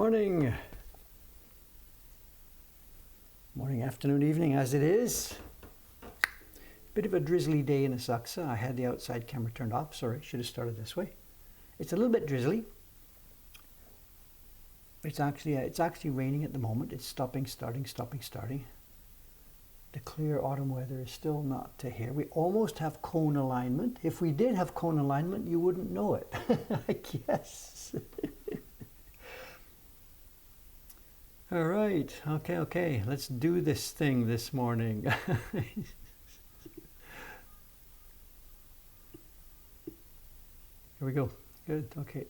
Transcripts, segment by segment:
morning. Morning, afternoon, evening, as it is. Bit of a drizzly day in Yakuza. I had the outside camera turned off. Sorry, should have started this way. It's a little bit drizzly. It's actually raining at the moment. It's stopping, starting. The clear autumn weather is still not to here. We almost have cone alignment. If we did have cone alignment, you wouldn't know it, I guess. All right, okay. Let's do this thing this morning. Here we go. Good, okay.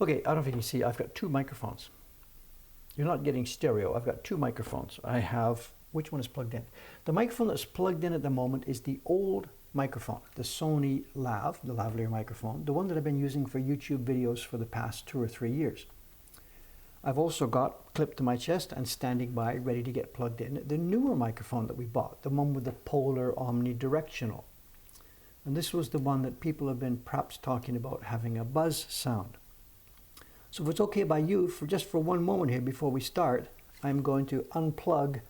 Okay, I don't know if you can see, I've got two microphones. You're not getting stereo. I've got two microphones. I have, which one is plugged in? The microphone that's plugged in at the moment is the old microphone, the Sony Lav, the lavalier microphone, the one that I've been using for YouTube videos for the past 2 or 3 years. I've also got clipped to my chest and standing by, ready to get plugged in, the newer microphone that we bought, the one with the polar omnidirectional. And this was the one that people have been perhaps talking about having a buzz sound. So if it's okay by you, just for one moment here before we start, I'm going to unplug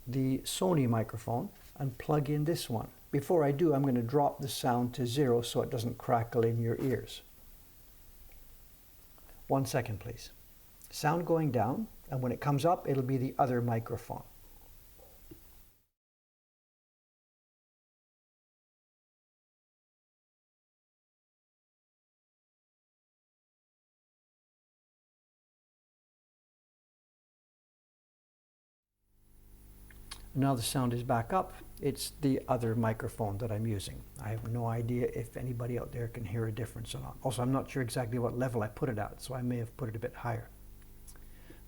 the Sony microphone and plug in this one. Before I do, I'm going to drop the sound to 0 so it doesn't crackle in your ears. 1 second, please. Sound going down, and when it comes up, it'll be the other microphone. Now the sound is back up. It's the other microphone that I'm using. I have no idea if anybody out there can hear a difference or not. Also, I'm not sure exactly what level I put it at, so I may have put it a bit higher.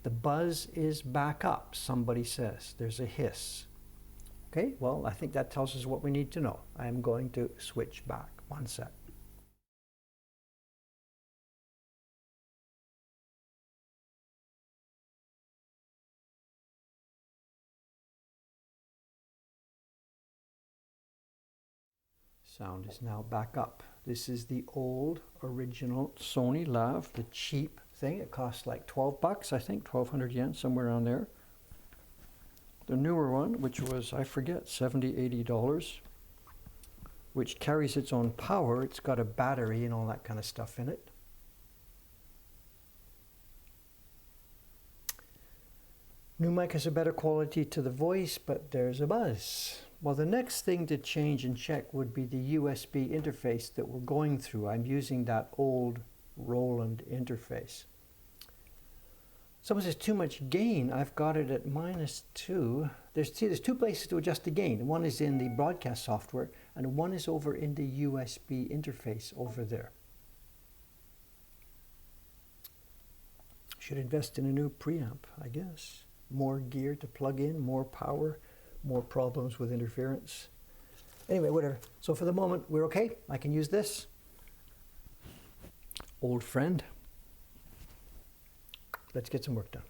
The buzz is back up, somebody says. There's a hiss. Okay, well, I think that tells us what we need to know. I'm going to switch back. 1 sec. Sound is now back up. This is the old original Sony Lav, the cheap thing. It costs like 12 bucks, I think, 1,200 yen, somewhere around there. The newer one, which was, I forget, $70, $80, which carries its own power. It's got a battery and all that kind of stuff in it. New mic has a better quality to the voice, but there's a buzz. Well, the next thing to change and check would be the USB interface that we're going through. I'm using that old Roland interface. Someone says too much gain. I've got it at -2. There's two places to adjust the gain. One is in the broadcast software, and one is over in the USB interface over there. Should invest in a new preamp, I guess. More gear to plug in, more power, more problems with interference. Anyway, whatever. So for the moment, we're okay. I can use this. Old friend. Let's get some work done.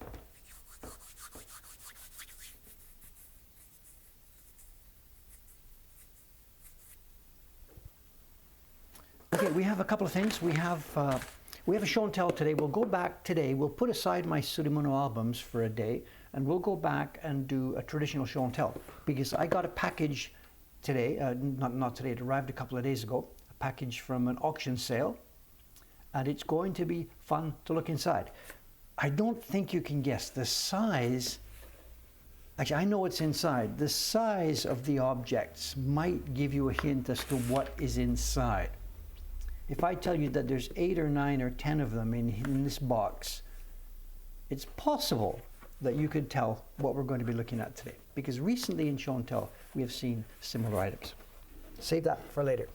Okay, we have a couple of things. We have a show and tell today. We'll go back today. We'll put aside my Sudimono albums for a day, and we'll go back and do a traditional show and tell, because I got a package today, not today, it arrived a couple of days ago, a package from an auction sale, and it's going to be fun to look inside. I don't think you can guess the size. Actually, I know what's inside. The size of the objects might give you a hint as to what is inside. If I tell you that there's 8 or 9 or 10 of them in this box, it's possible that you could tell what we're going to be looking at today. Because recently in Show and Tell, we have seen similar items. Save that for later.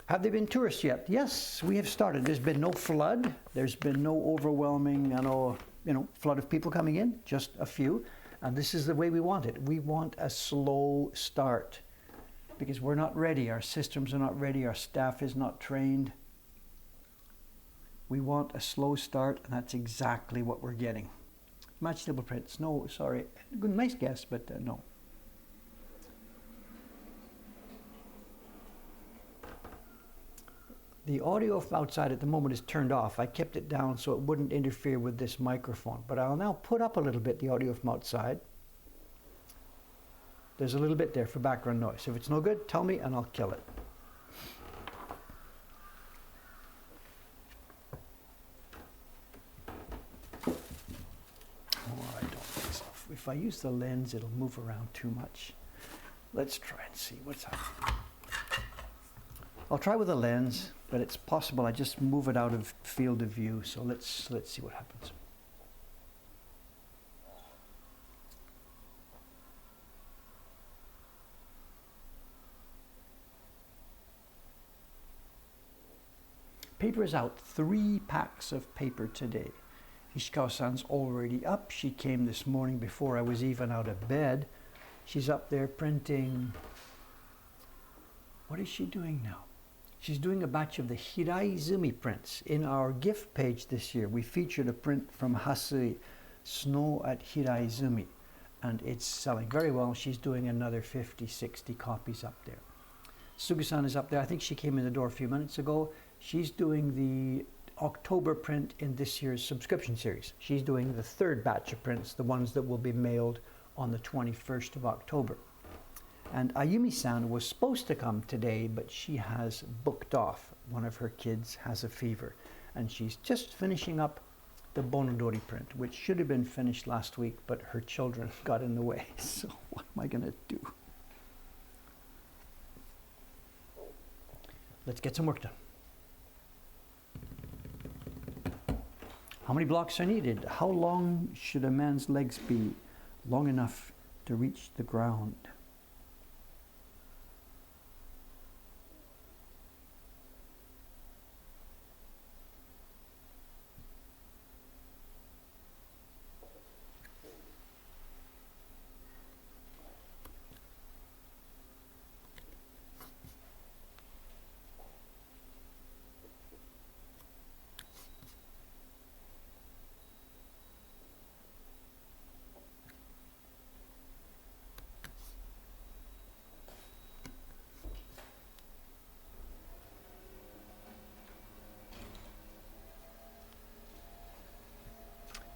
Have there been tourists yet? Yes, we have started. There's been no flood. There's been no overwhelming, flood of people coming in, just a few. And this is the way we want it. We want a slow start because we're not ready. Our systems are not ready. Our staff is not trained. We want a slow start, and that's exactly what we're getting. Match table prints. No, sorry. Good, nice guess, but no. The audio from outside at the moment is turned off. I kept it down so it wouldn't interfere with this microphone. But I'll now put up a little bit the audio from outside. There's a little bit there for background noise. If it's no good, tell me and I'll kill it. Oh, I don't think so. If I use the lens, it'll move around too much. Let's try and see what's happening. I'll try with a lens, but it's possible I just move it out of field of view. So let's see what happens. Paper is out. 3 packs of paper today. Ishikawa-san's already up. She came this morning before I was even out of bed. She's up there printing. What is she doing now? She's doing a batch of the Hiraizumi prints. In our gift page this year, we featured a print from Hasui, Snow at Hiraizumi, and it's selling very well. She's doing another 50, 60 copies up there. Sugu-san is up there. I think she came in the door a few minutes ago. She's doing the October print in this year's subscription series. She's doing the 3rd batch of prints, the ones that will be mailed on the 21st of October. And Ayumi-san was supposed to come today, but she has booked off. One of her kids has a fever, and she's just finishing up the Bonodori print, which should have been finished last week, but her children got in the way. So what am I going to do? Let's get some work done. How many blocks are needed? How long should a man's legs be? Long enough to reach the ground.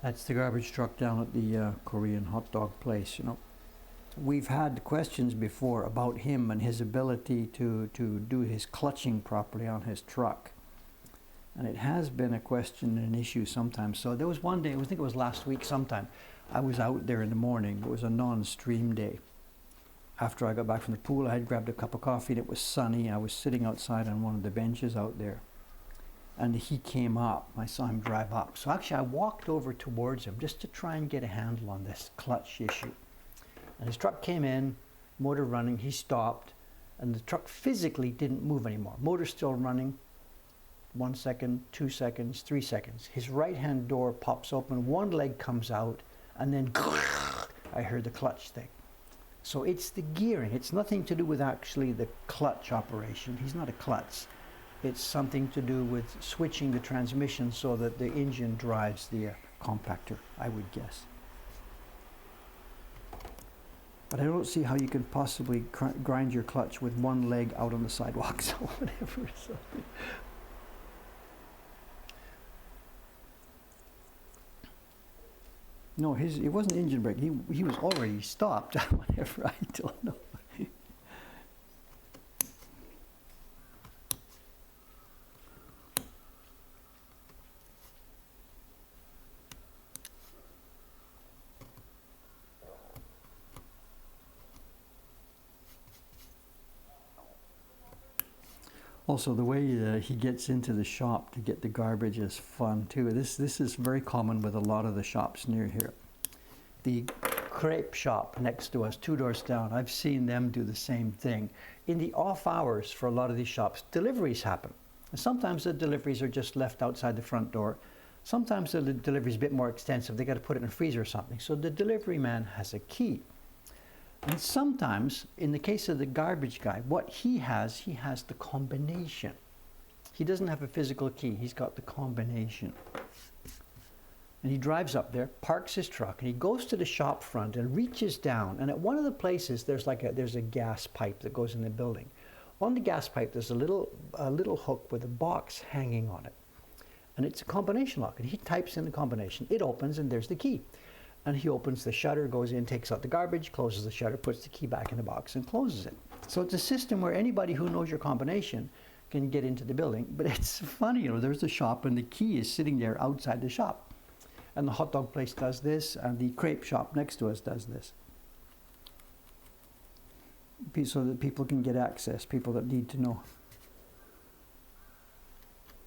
That's the garbage truck down at the Korean hot dog place. You know, we've had questions before about him and his ability to do his clutching properly on his truck. And it has been a question and an issue sometimes. So there was one day, I think it was last week sometime, I was out there in the morning. It was a non-stream day. After I got back from the pool, I had grabbed a cup of coffee and it was sunny. I was sitting outside on one of the benches out there. And he came up. I saw him drive up. So actually I walked over towards him just to try and get a handle on this clutch issue. And his truck came in, motor running, he stopped, and the truck physically didn't move anymore. Motor still running, 1 second, 2 seconds, 3 seconds. His right-hand door pops open, one leg comes out, and then I heard the clutch thing. So it's the gearing. It's nothing to do with actually the clutch operation. He's not a klutz. It's something to do with switching the transmission so that the engine drives the compactor, I would guess. But I don't see how you can possibly grind your clutch with one leg out on the sidewalk, so whatever. So. No, it wasn't engine brake. He was already stopped. Whatever, I don't know. Also, the way he gets into the shop to get the garbage is fun too. This is very common with a lot of the shops near here. The crepe shop next to us, 2 doors down, I've seen them do the same thing. In the off hours for a lot of these shops, deliveries happen. And sometimes the deliveries are just left outside the front door. Sometimes the delivery is a bit more extensive. They got to put it in a freezer or something. So the delivery man has a key. And sometimes, in the case of the garbage guy, what he has the combination. He doesn't have a physical key, he's got the combination. And he drives up there, parks his truck, and he goes to the shop front and reaches down. And at one of the places, there's a gas pipe that goes in the building. On the gas pipe, there's a little hook with a box hanging on it. And it's a combination lock. And he types in the combination. It opens, and there's the key. And he opens the shutter, goes in, takes out the garbage, closes the shutter, puts the key back in the box, and closes it. So it's a system where anybody who knows your combination can get into the building. But it's funny, you know, there's the shop, and the key is sitting there outside the shop. And the hot dog place does this, and the crepe shop next to us does this. So that people can get access, people that need to know.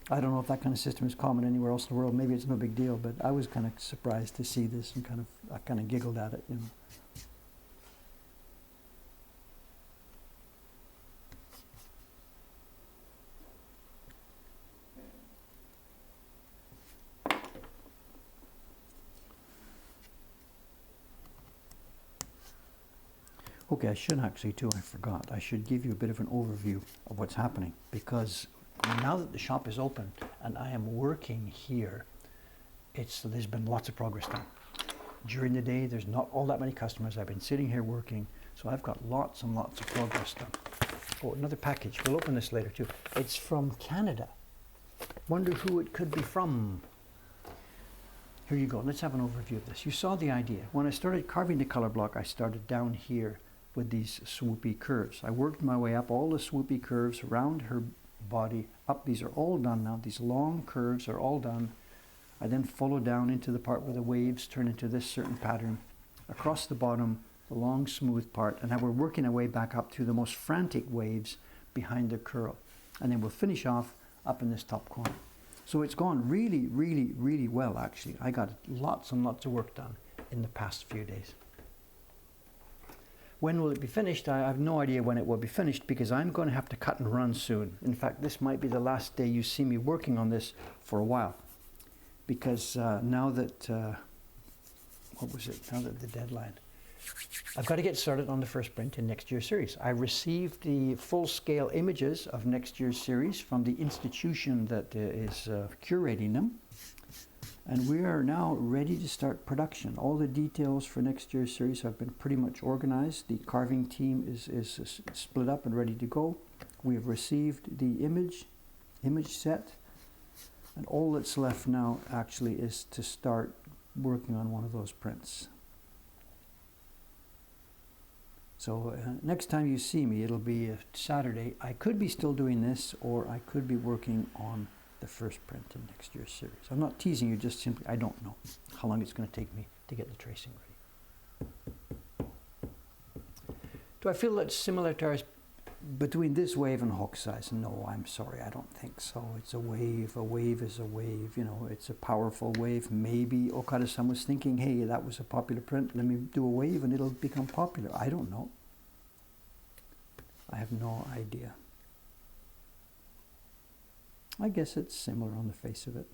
I don't know if that kind of system is common anywhere else in the world. Maybe it's no big deal, but I was kind of surprised to see this, and I kind of giggled at it, you know. Okay, I should actually too, I forgot. I should give you a bit of an overview of what's happening, because now that the shop is open and I am working here, there's been lots of progress done. During the day, there's not all that many customers. I've been sitting here working, so I've got lots and lots of progress done. Oh, another package. We'll open this later too. It's from Canada. Wonder who it could be from. Here you go. Let's have an overview of this. You saw the idea. When I started carving the color block, I started down here with these swoopy curves. I worked my way up all the swoopy curves around her body, up. These are all done now. These long curves are all done. I then follow down into the part where the waves turn into this certain pattern. Across the bottom, the long smooth part, and now we're working our way back up to the most frantic waves behind the curl. And then we'll finish off up in this top corner. So it's gone really, really, really well, actually. I got lots and lots of work done in the past few days. When will it be finished? I have no idea when it will be finished, because I'm going to have to cut and run soon. In fact, this might be the last day you see me working on this for a while. Because now that, what was it? Now that the deadline. I've got to get started on the first print in next year's series. I received the full-scale images of next year's series from the institution that is curating them. And we are now ready to start production. All the details for next year's series have been pretty much organized. The carving team is split up and ready to go. We have received the image set. And all that's left now actually is to start working on one of those prints. So next time you see me, it'll be Saturday. I could be still doing this, or I could be working on the first print in next year's series. I'm not teasing you, just simply, I don't know how long it's going to take me to get the tracing ready. Do I feel that's similar to ours between this wave and Hokusai's? No, I'm sorry, I don't think so. It's a wave is a wave, you know, it's a powerful wave. Maybe Okada-san was thinking, hey, that was a popular print, let me do a wave and it'll become popular. I don't know. I have no idea. I guess it's similar on the face of it.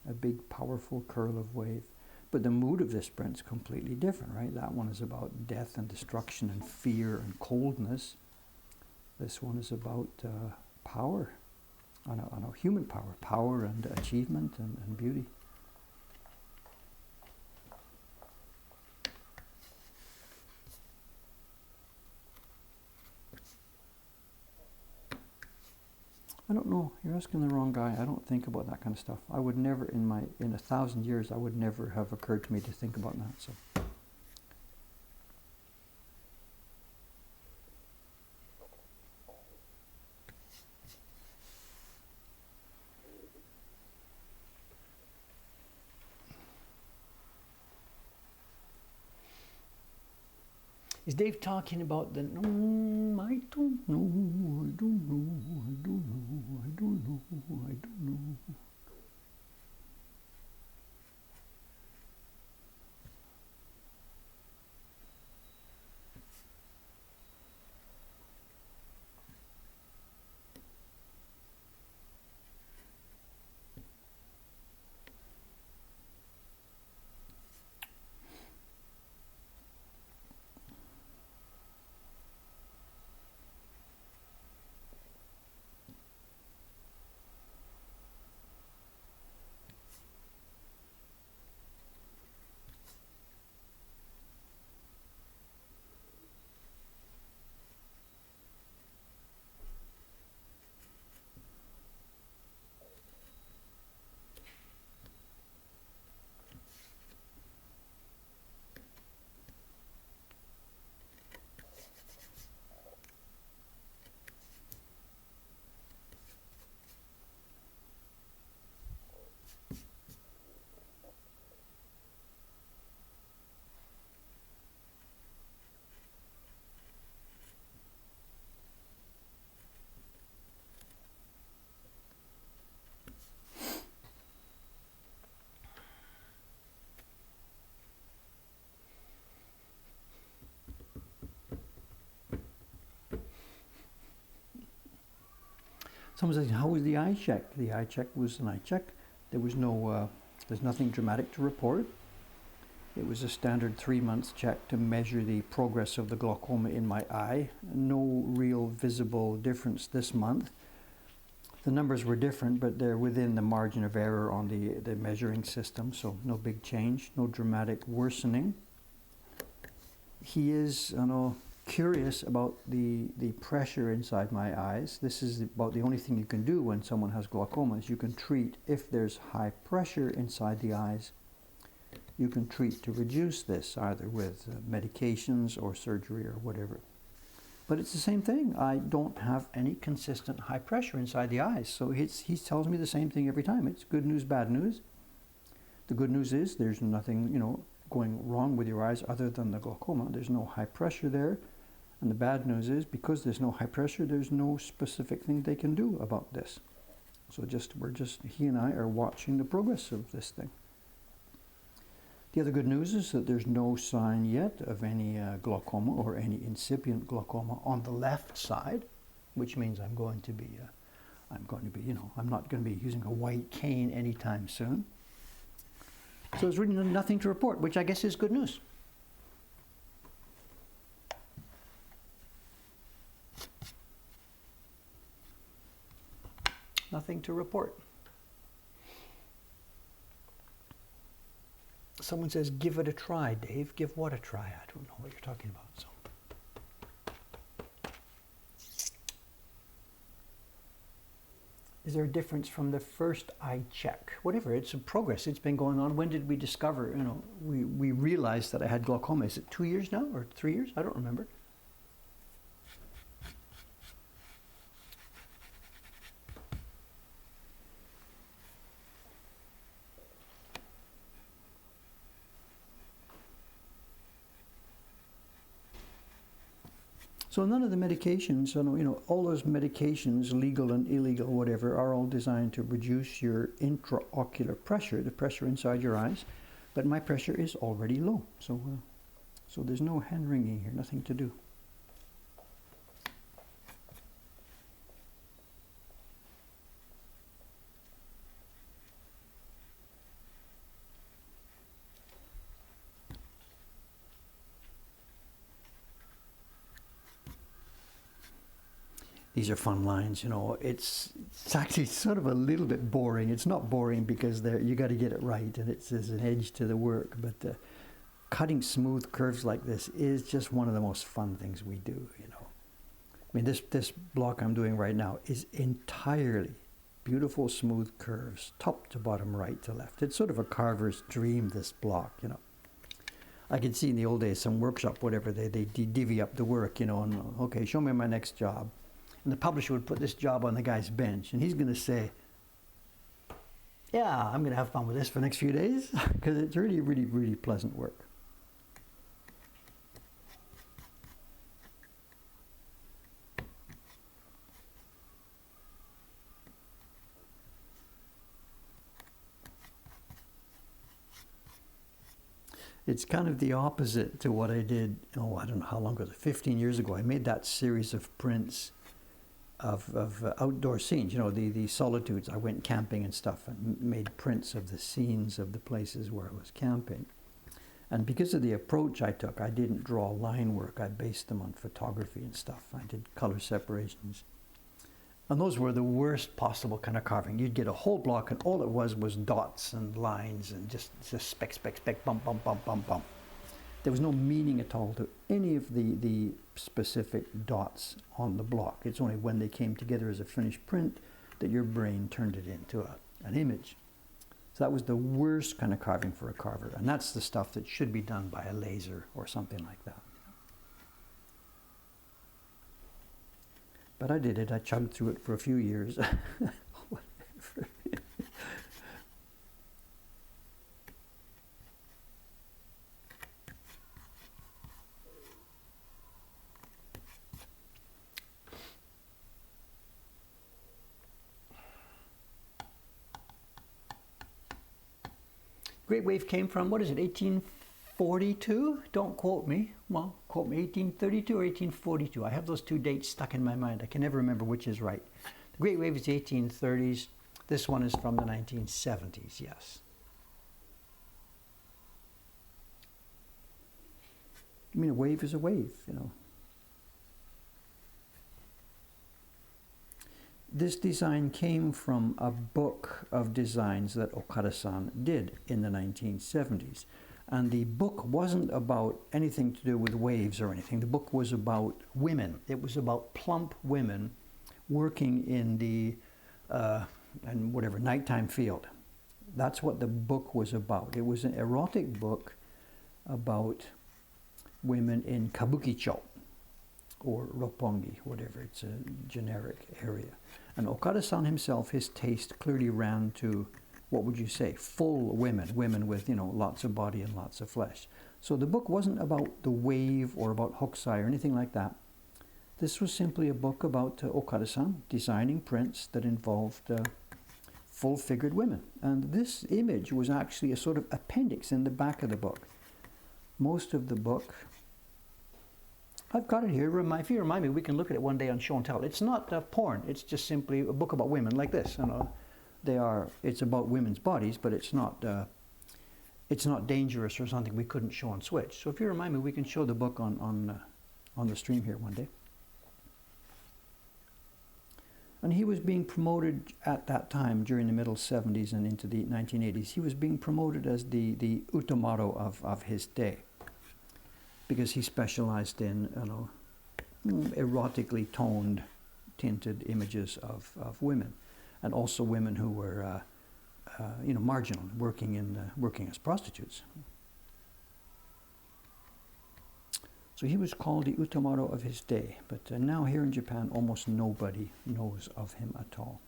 A big, powerful curl of wave. But the mood of this print's completely different, right? That one is about death and destruction and fear and coldness. This one is about power, on a human power and achievement and beauty. I don't know. You're asking the wrong guy. I don't think about that kind of stuff. I would never, in 1,000 years, I would never have occurred to me to think about that. So. Is Dave talking about the, I don't know, I don't know, I don't know, I don't know, I don't know. Someone says, how was the eye check? The eye check was an eye check. There was no, there's nothing dramatic to report. It was a standard 3-month check to measure the progress of the glaucoma in my eye. No real visible difference this month. The numbers were different, but they're within the margin of error on the measuring system, so no big change, no dramatic worsening. He is, curious about the pressure inside my eyes. This is about the only thing you can do when someone has glaucoma, is you can treat if there's high pressure inside the eyes. You can treat to reduce this, either with medications or surgery or whatever. But it's the same thing. I don't have any consistent high pressure inside the eyes. So he tells me the same thing every time. It's good news, bad news. The good news is there's nothing, going wrong with your eyes other than the glaucoma. There's no high pressure there. And the bad news is because there's no high pressure, there's no specific thing they can do about this. So he and I are watching the progress of this thing. The other good news is that there's no sign yet of any glaucoma or any incipient glaucoma on the left side, which means I'm not going to be using a white cane anytime soon. So there's really nothing to report, which I guess is good news. Nothing to report. Someone says, give it a try, Dave. Give what a try? I don't know what you're talking about. So. Is there a difference from the first eye check? Whatever, it's a progress. It's been going on. When did we discover, we realized that I had glaucoma? Is it 2 years now or 3 years? I don't remember. So none of the medications, all those medications, legal and illegal, whatever, are all designed to reduce your intraocular pressure, the pressure inside your eyes. But my pressure is already low, so there's no hand-wringing here, nothing to do. These are fun lines, it's actually sort of a little bit boring. It's not boring because you got to get it right and there's an edge to the work, but cutting smooth curves like this is just one of the most fun things we do, I mean, this block I'm doing right now is entirely beautiful smooth curves, top to bottom, right to left. It's sort of a carver's dream, this block, I could see in the old days, some workshop, whatever, they divvy up the work, and okay, show me my next job. And the publisher would put this job on the guy's bench, and he's going to say, yeah, I'm going to have fun with this for the next few days, because it's really, really, really pleasant work. It's kind of the opposite to what I did, I don't know how long ago, 15 years ago. I made that series of prints of outdoor scenes, the solitudes. I went camping and stuff and made prints of the scenes of the places where I was camping. And because of the approach I took, I didn't draw line work. I based them on photography and stuff. I did color separations. And those were the worst possible kind of carving. You'd get a whole block and all it was dots and lines and just speck, speck, speck, bump, bump, bump, bump, bump. There was no meaning at all to any of the specific dots on the block. It's only when they came together as a finished print that your brain turned it into an image. So that was the worst kind of carving for a carver. And that's the stuff that should be done by a laser or something like that. But I did it. I chugged through it for a few years. Whatever. Great Wave came from, what is it, 1842? Don't quote me. Well, quote me, 1832 or 1842. I have those two dates stuck in my mind. I can never remember which is right. The Great Wave is the 1830s. This one is from the 1970s, yes. I mean, a wave is a wave, you know. This design came from a book of designs that Okada-san did in the 1970s. And the book wasn't about anything to do with waves or anything. The book was about women. It was about plump women working in the nighttime field. That's what the book was about. It was an erotic book about women in Kabukicho or Roppongi, whatever. It's a generic area. And Okada-san himself, his taste clearly ran to, what would you say, full women, women with, you know, lots of body and lots of flesh. So the book wasn't about the wave or about hokusai or anything like that. This was simply a book about Okada-san designing prints that involved full-figured women. And this image was actually a sort of appendix in the back of the book. Most of the book, I've got it here. If you remind me, we can look at it one day on Show and Tell. It's not porn. It's just simply a book about women like this. You know, it's about women's bodies, but it's not dangerous or something we couldn't show on Switch. So if you remind me, we can show the book on the stream here one day. And he was being promoted at that time during the middle 70s and into the 1980s. He was being promoted as the Utamaro of his day, because he specialized in, you know, erotically tinted images of women, and also women who were, you know, marginal, working as prostitutes. So he was called the Utamaro of his day, but now here in Japan, almost nobody knows of him at all.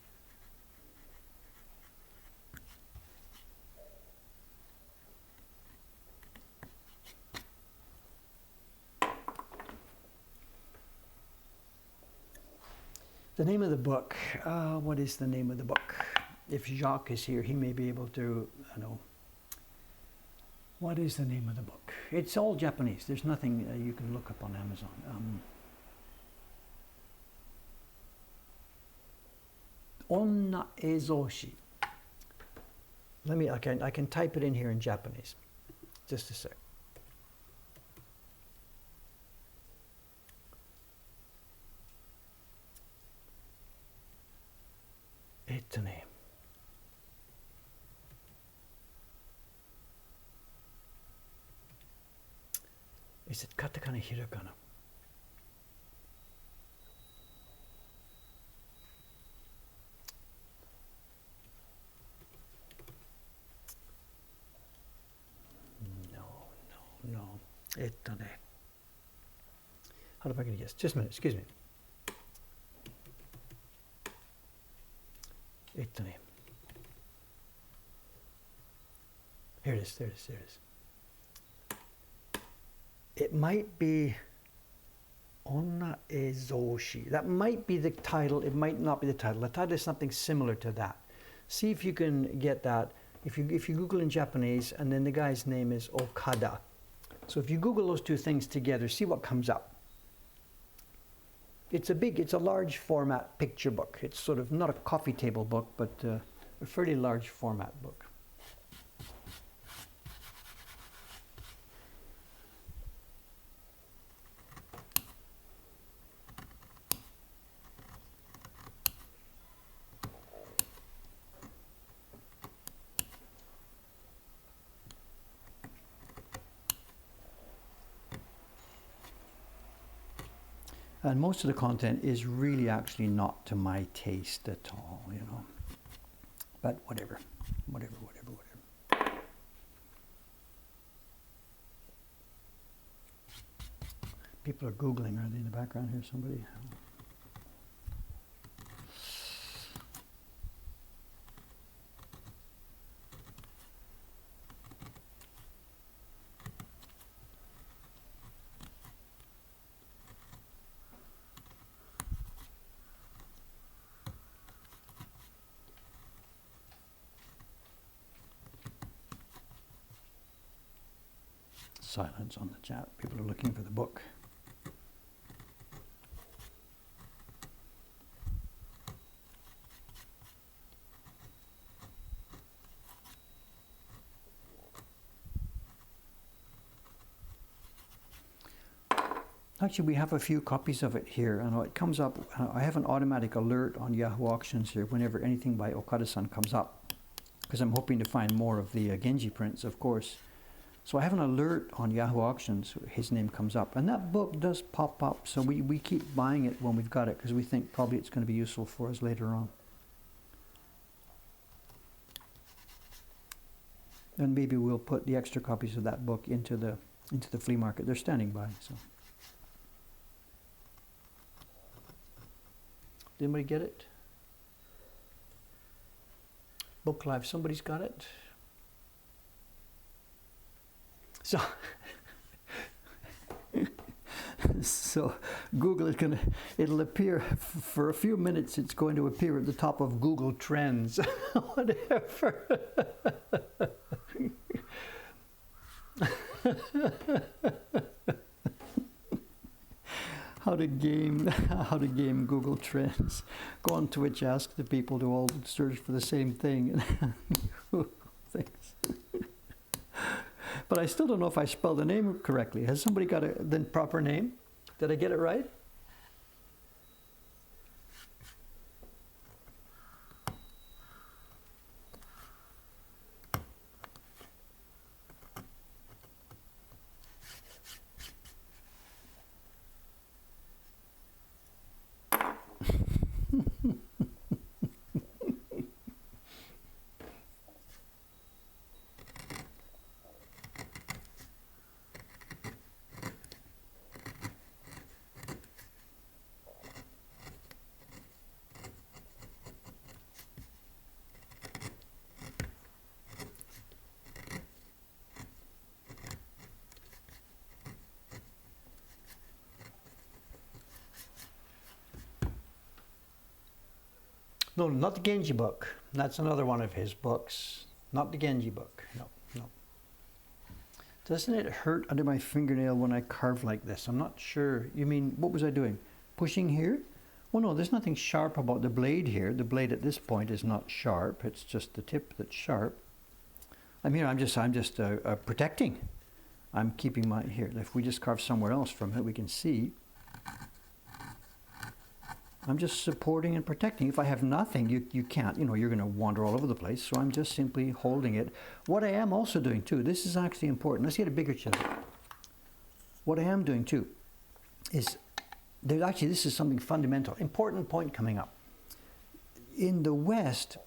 The name of the book, what is the name of the book? If Jacques is here, he may be able to, you know. What is the name of the book? It's all Japanese. There's nothing you can look up on Amazon. Onna ezoshi. I can type it in here in Japanese. Just a sec. Is it katakana, hiragana? No. How do I get guess? Just a minute, excuse me. Here it is. It might be Onna ezoshi. That might be the title. It might not be the title. The title is something similar to that. See if you can get that. If you Google in Japanese, and then the guy's name is Okada. So if you Google those two things together, see what comes up. It's a large format picture book. It's sort of not a coffee table book, but a fairly large format book. And most of the content is really actually not to my taste at all, you know. But whatever. People are Googling. Are they in the background here? Somebody? Silence on the chat. People are looking for the book. Actually, we have a few copies of it here. I know it comes up. I have an automatic alert on Yahoo Auctions here whenever anything by Okada-san comes up, because I'm hoping to find more of the Genji prints, of course. So I have an alert on Yahoo Auctions. His name comes up, and that book does pop up. So we keep buying it when we've got it, because we think probably it's going to be useful for us later on. And maybe we'll put the extra copies of that book into the flea market. They're standing by. So. Did anybody get it? Book Live, somebody's got it? So, so Google is gonna, it'll appear, for a few minutes it's going to appear at the top of Google Trends, whatever. How to game Google Trends. Go on Twitch, ask the people to all search for the same thing. Thanks. But I still don't know if I spelled the name correctly. Has somebody got the proper name? Did I get it right? No, not the Genji book. That's another one of his books. Not the Genji book. No, no. Doesn't it hurt under my fingernail when I carve like this? I'm not sure. You mean, what was I doing? Pushing here? Well, no, there's nothing sharp about the blade here. The blade at this point is not sharp. It's just the tip that's sharp. I'm here. I'm just protecting. I'm keeping my here. If we just carve somewhere else from it, we can see. I'm just supporting and protecting. If I have nothing, you can't, you're going to wander all over the place. So I'm just simply holding it. What I am also doing too, this is actually important. Let's get a bigger chisel. What I am doing too is, this is something fundamental. Important point coming up. In the West,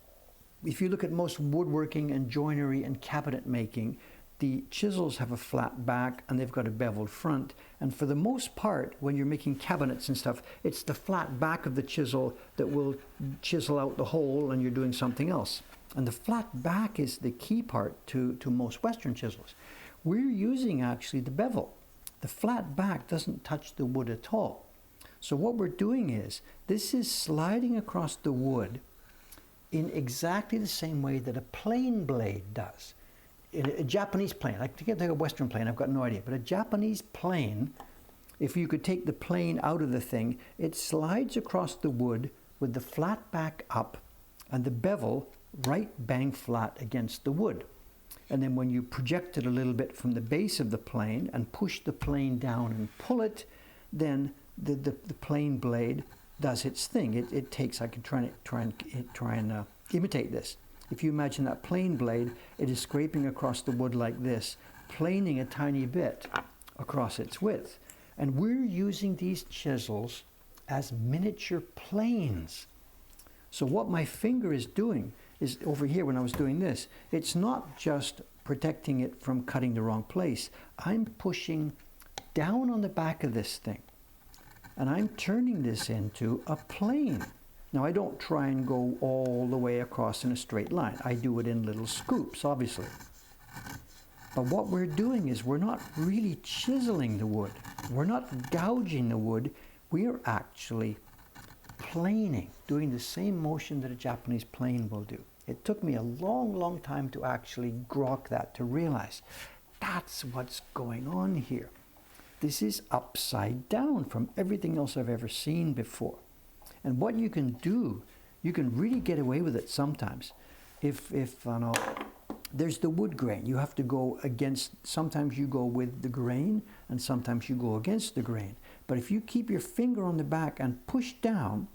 if you look at most woodworking and joinery and cabinet making, the chisels have a flat back and they've got a beveled front. And for the most part, when you're making cabinets and stuff, it's the flat back of the chisel that will chisel out the hole and you're doing something else. And the flat back is the key part to most Western chisels. We're using actually the bevel. The flat back doesn't touch the wood at all. So what we're doing is, this is sliding across the wood in exactly the same way that a plane blade does. In a Japanese plane, I can't think of a Western plane, I've got no idea, but a Japanese plane, if you could take the plane out of the thing, it slides across the wood with the flat back up and the bevel right bang flat against the wood. And then when you project it a little bit from the base of the plane and push the plane down and pull it, then the plane blade does its thing. It takes, I can try and imitate this. If you imagine that plane blade, it is scraping across the wood like this, planing a tiny bit across its width. And we're using these chisels as miniature planes. So what my finger is doing is, over here when I was doing this, it's not just protecting it from cutting the wrong place. I'm pushing down on the back of this thing, and I'm turning this into a plane. Now, I don't try and go all the way across in a straight line. I do it in little scoops, obviously. But what we're doing is, we're not really chiseling the wood. We're not gouging the wood. We are actually planing, doing the same motion that a Japanese plane will do. It took me a long, long time to actually grok that, to realize that's what's going on here. This is upside down from everything else I've ever seen before. And what you can do, you can really get away with it sometimes. If there's the wood grain, you have to go against, sometimes you go with the grain and sometimes you go against the grain. But if you keep your finger on the back and push down,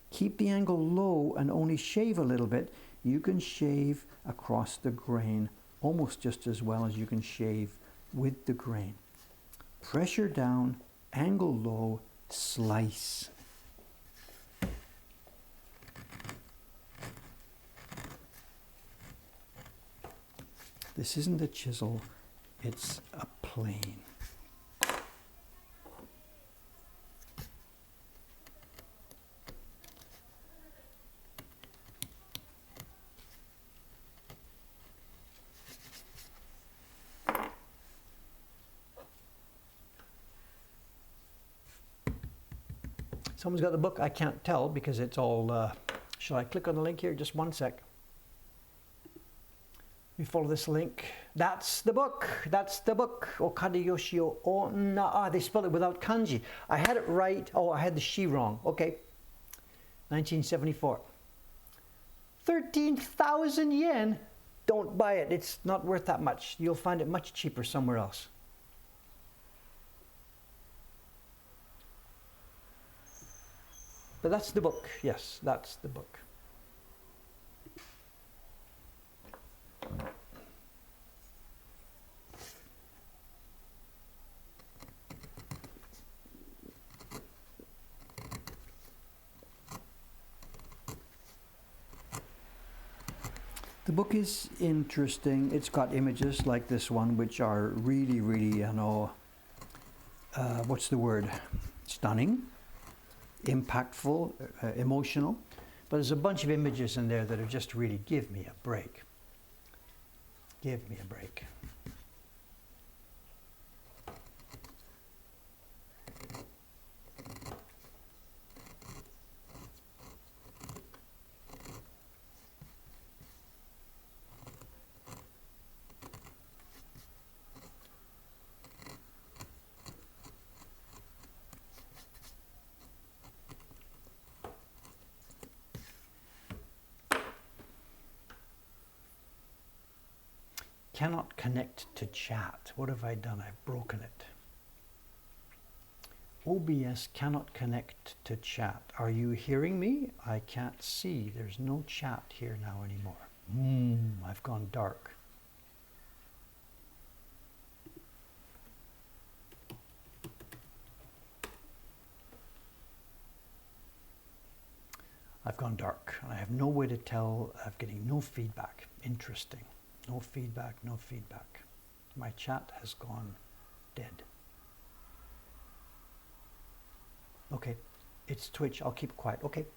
keep the angle low and only shave a little bit, you can shave across the grain almost just as well as you can shave with the grain. Pressure down, angle low, slice. This isn't a chisel, it's a plane. Someone's got the book. I can't tell because it's all... shall I click on the link here? Just one sec. We follow this link. That's the book. That's the book. Okada Yoshio Onna. Ah, they spelled it without kanji. I had it right. Oh, I had the shi wrong. Okay. 1974. 13,000 yen. Don't buy it. It's not worth that much. You'll find it much cheaper somewhere else. But that's the book. Yes, that's the book. The book is interesting. It's got images like this one, which are really, really, you know, what's the word? Stunning, impactful, emotional. But there's a bunch of images in there that are just really, give me a break. Give me a break. Cannot connect to chat. What have I done? I've broken it. OBS cannot connect to chat. Are you hearing me? I can't see. There's no chat here now anymore. I've gone dark. I've gone dark. I have no way to tell. I'm getting no feedback. Interesting. No feedback, no feedback. My chat has gone dead. Okay, it's Twitch. I'll keep quiet. Okay.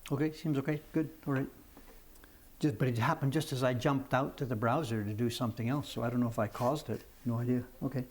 Okay, seems okay. Good. All right. But it happened just as I jumped out to the browser to do something else, so I don't know if I caused it. No idea. Okay.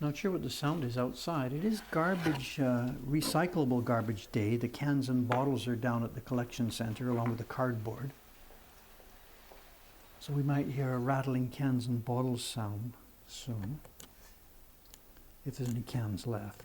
Not sure what the sound is outside. It is garbage, recyclable garbage day. The cans and bottles are down at the collection center along with the cardboard. So we might hear a rattling cans and bottles sound soon, if there's any cans left.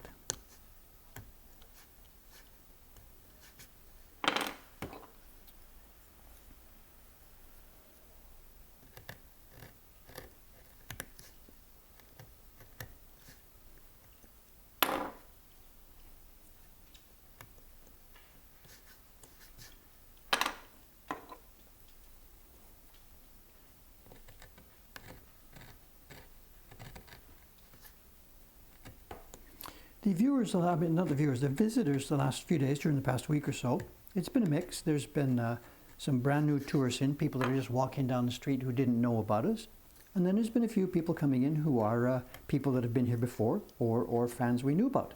The viewers, I mean, not the viewers, the visitors the last few days during the past week or so, it's been a mix. There's been some brand new tourists in, people that are just walking down the street who didn't know about us. And then there's been a few people coming in who are people that have been here before or fans we knew about.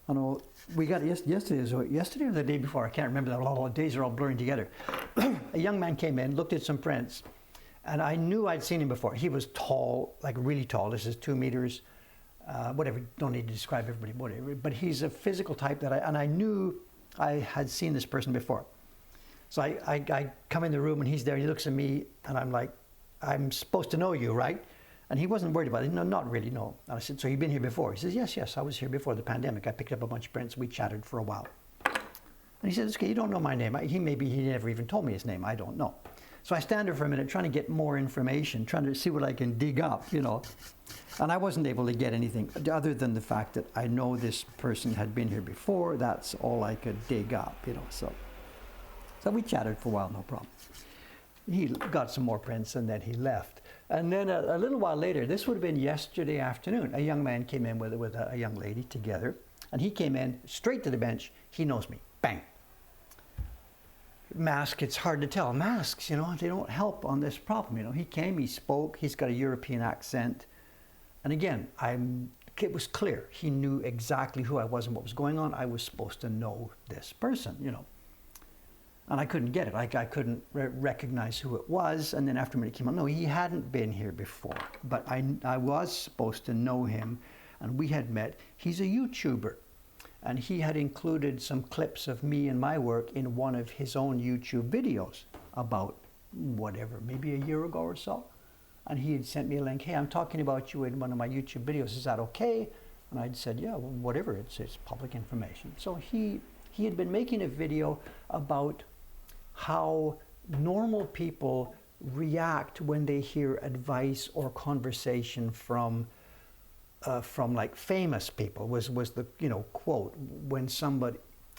I know we got yesterday or the day before, I can't remember, the days are all blurring together. A young man came in, looked at some prints, and I knew I'd seen him before. He was tall, like really tall. This is 2 meters. Whatever, don't need to describe everybody, whatever, but he's a physical type that I knew I had seen this person before. So I come in the room and he's there, he looks at me and I'm like, I'm supposed to know you, right? And he wasn't worried about it, no, not really, no. And I said, so you've been here before? He says, yes, I was here before the pandemic. I picked up a bunch of prints, we chatted for a while. And he said, okay, you don't know my name. He never even told me his name, I don't know. So I stand there for a minute trying to get more information, trying to see what I can dig up, you know. And I wasn't able to get anything other than the fact that I know this person had been here before. That's all I could dig up, you know. So we chatted for a while, no problem. He got some more prints and then he left. And then a little while later, this would have been yesterday afternoon, a young man came in with a young lady together. And he came in straight to the bench. He knows me. Bang. Mask, it's hard to tell. Masks, you know, they don't help on this problem. You know, he came, he spoke, he's got a European accent. And again, it was clear. He knew exactly who I was and what was going on. I was supposed to know this person, you know. And I couldn't get it. I couldn't recognize who it was. And then after a minute, it came out, no, he hadn't been here before. But I was supposed to know him, and we had met. He's a YouTuber. And he had included some clips of me and my work in one of his own YouTube videos about whatever, maybe a year ago or so. And he had sent me a link, hey, I'm talking about you in one of my YouTube videos, is that okay? And I'd said, yeah, well, whatever, it's public information. So he had been making a video about how normal people react when they hear advice or conversation from like famous people was the, you know, quote, when somebody,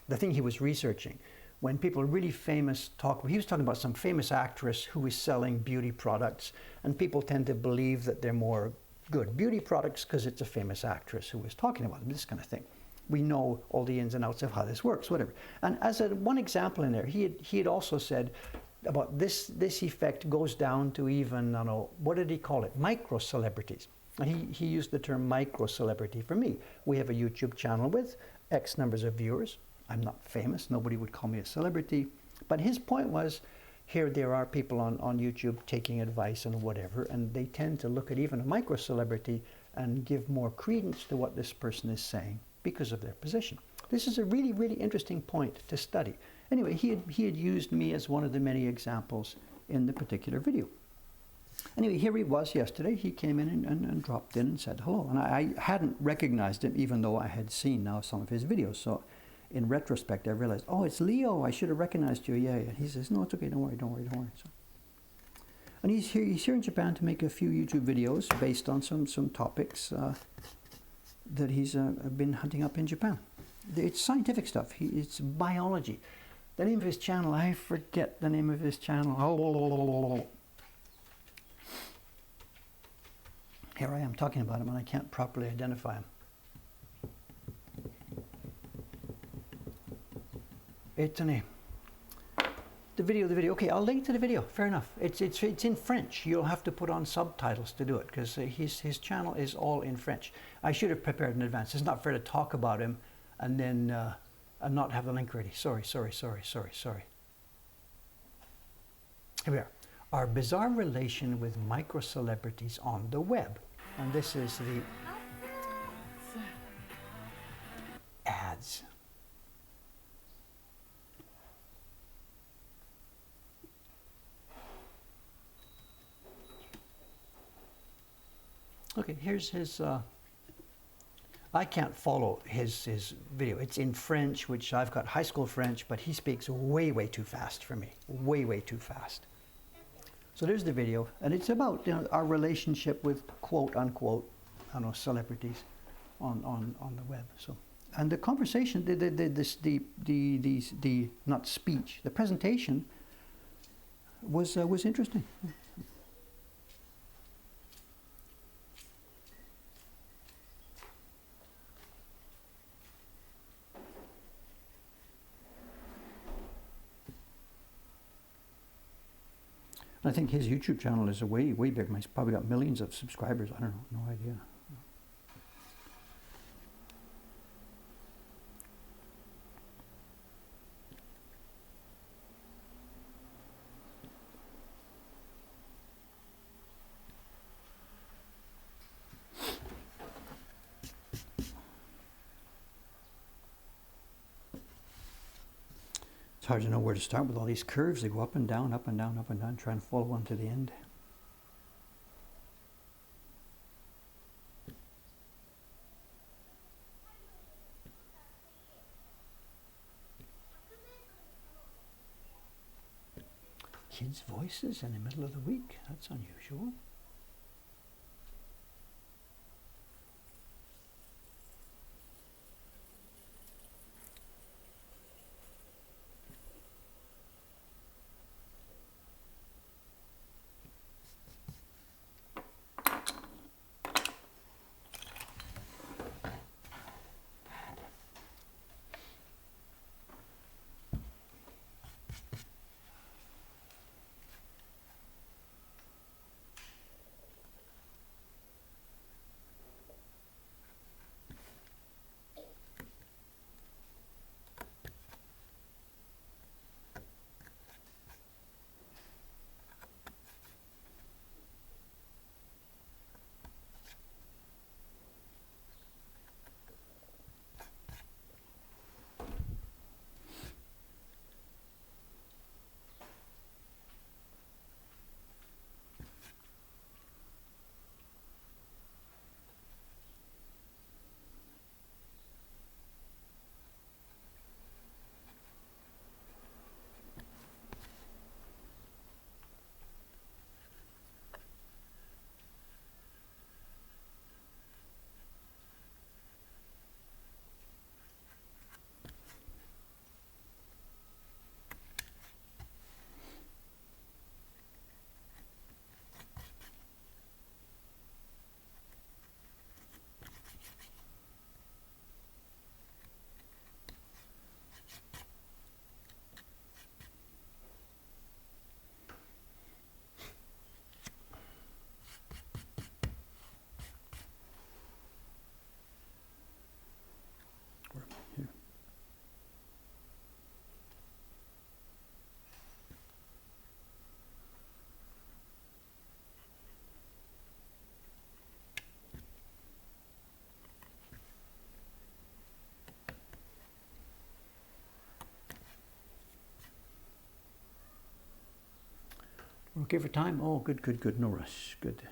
the thing he was researching, when people really famous talk, he was talking about some famous actress who is selling beauty products, and people tend to believe that they're more good beauty products because it's a famous actress who was talking about them, this kind of thing. We know all the ins and outs of how this works, whatever. And as one example in there, he had also said about this effect goes down to even, I don't know, what did he call it? Micro celebrities. And he used the term micro-celebrity for me. We have a YouTube channel with X numbers of viewers. I'm not famous. Nobody would call me a celebrity. But his point was, here there are people on YouTube taking advice and whatever, and they tend to look at even a micro-celebrity and give more credence to what this person is saying because of their position. This is a really, really interesting point to study. Anyway, he had used me as one of the many examples in the particular video. Anyway, here he was yesterday. He came in and dropped in and said hello. And I hadn't recognized him, even though I had seen now some of his videos. So in retrospect, I realized, oh, it's Leo. I should have recognized you. Yeah. And he says, no, it's okay. Don't worry. So, and he's here in Japan to make a few YouTube videos based on some topics that he's been hunting up in Japan. It's scientific stuff. It's biology. The name of his channel, I forget the name of his channel. Here I am talking about him and I can't properly identify him. It's a name. The video. Okay, I'll link to the video. Fair enough. It's in French. You'll have to put on subtitles to do it because his channel is all in French. I should have prepared in advance. It's not fair to talk about him and then and not have the link ready. Sorry. Here we are. Our bizarre relation with micro-celebrities on the web. And this is here's his. I can't follow his video. It's in French, which I've got high school French, but he speaks way too fast for me. Way too fast. So there's the video, and it's about, you know, our relationship with quote unquote, I don't know, celebrities on the web. So, and the conversation, the not speech, the presentation was interesting. I think his YouTube channel is way bigger. He's probably got millions of subscribers. I don't know, no idea. It's hard to know where to start with all these curves. They go up and down, up and down, up and down, try and follow one to the end. Kids' voices in the middle of the week. That's unusual. We're okay for time? Oh, good. No rush. Good.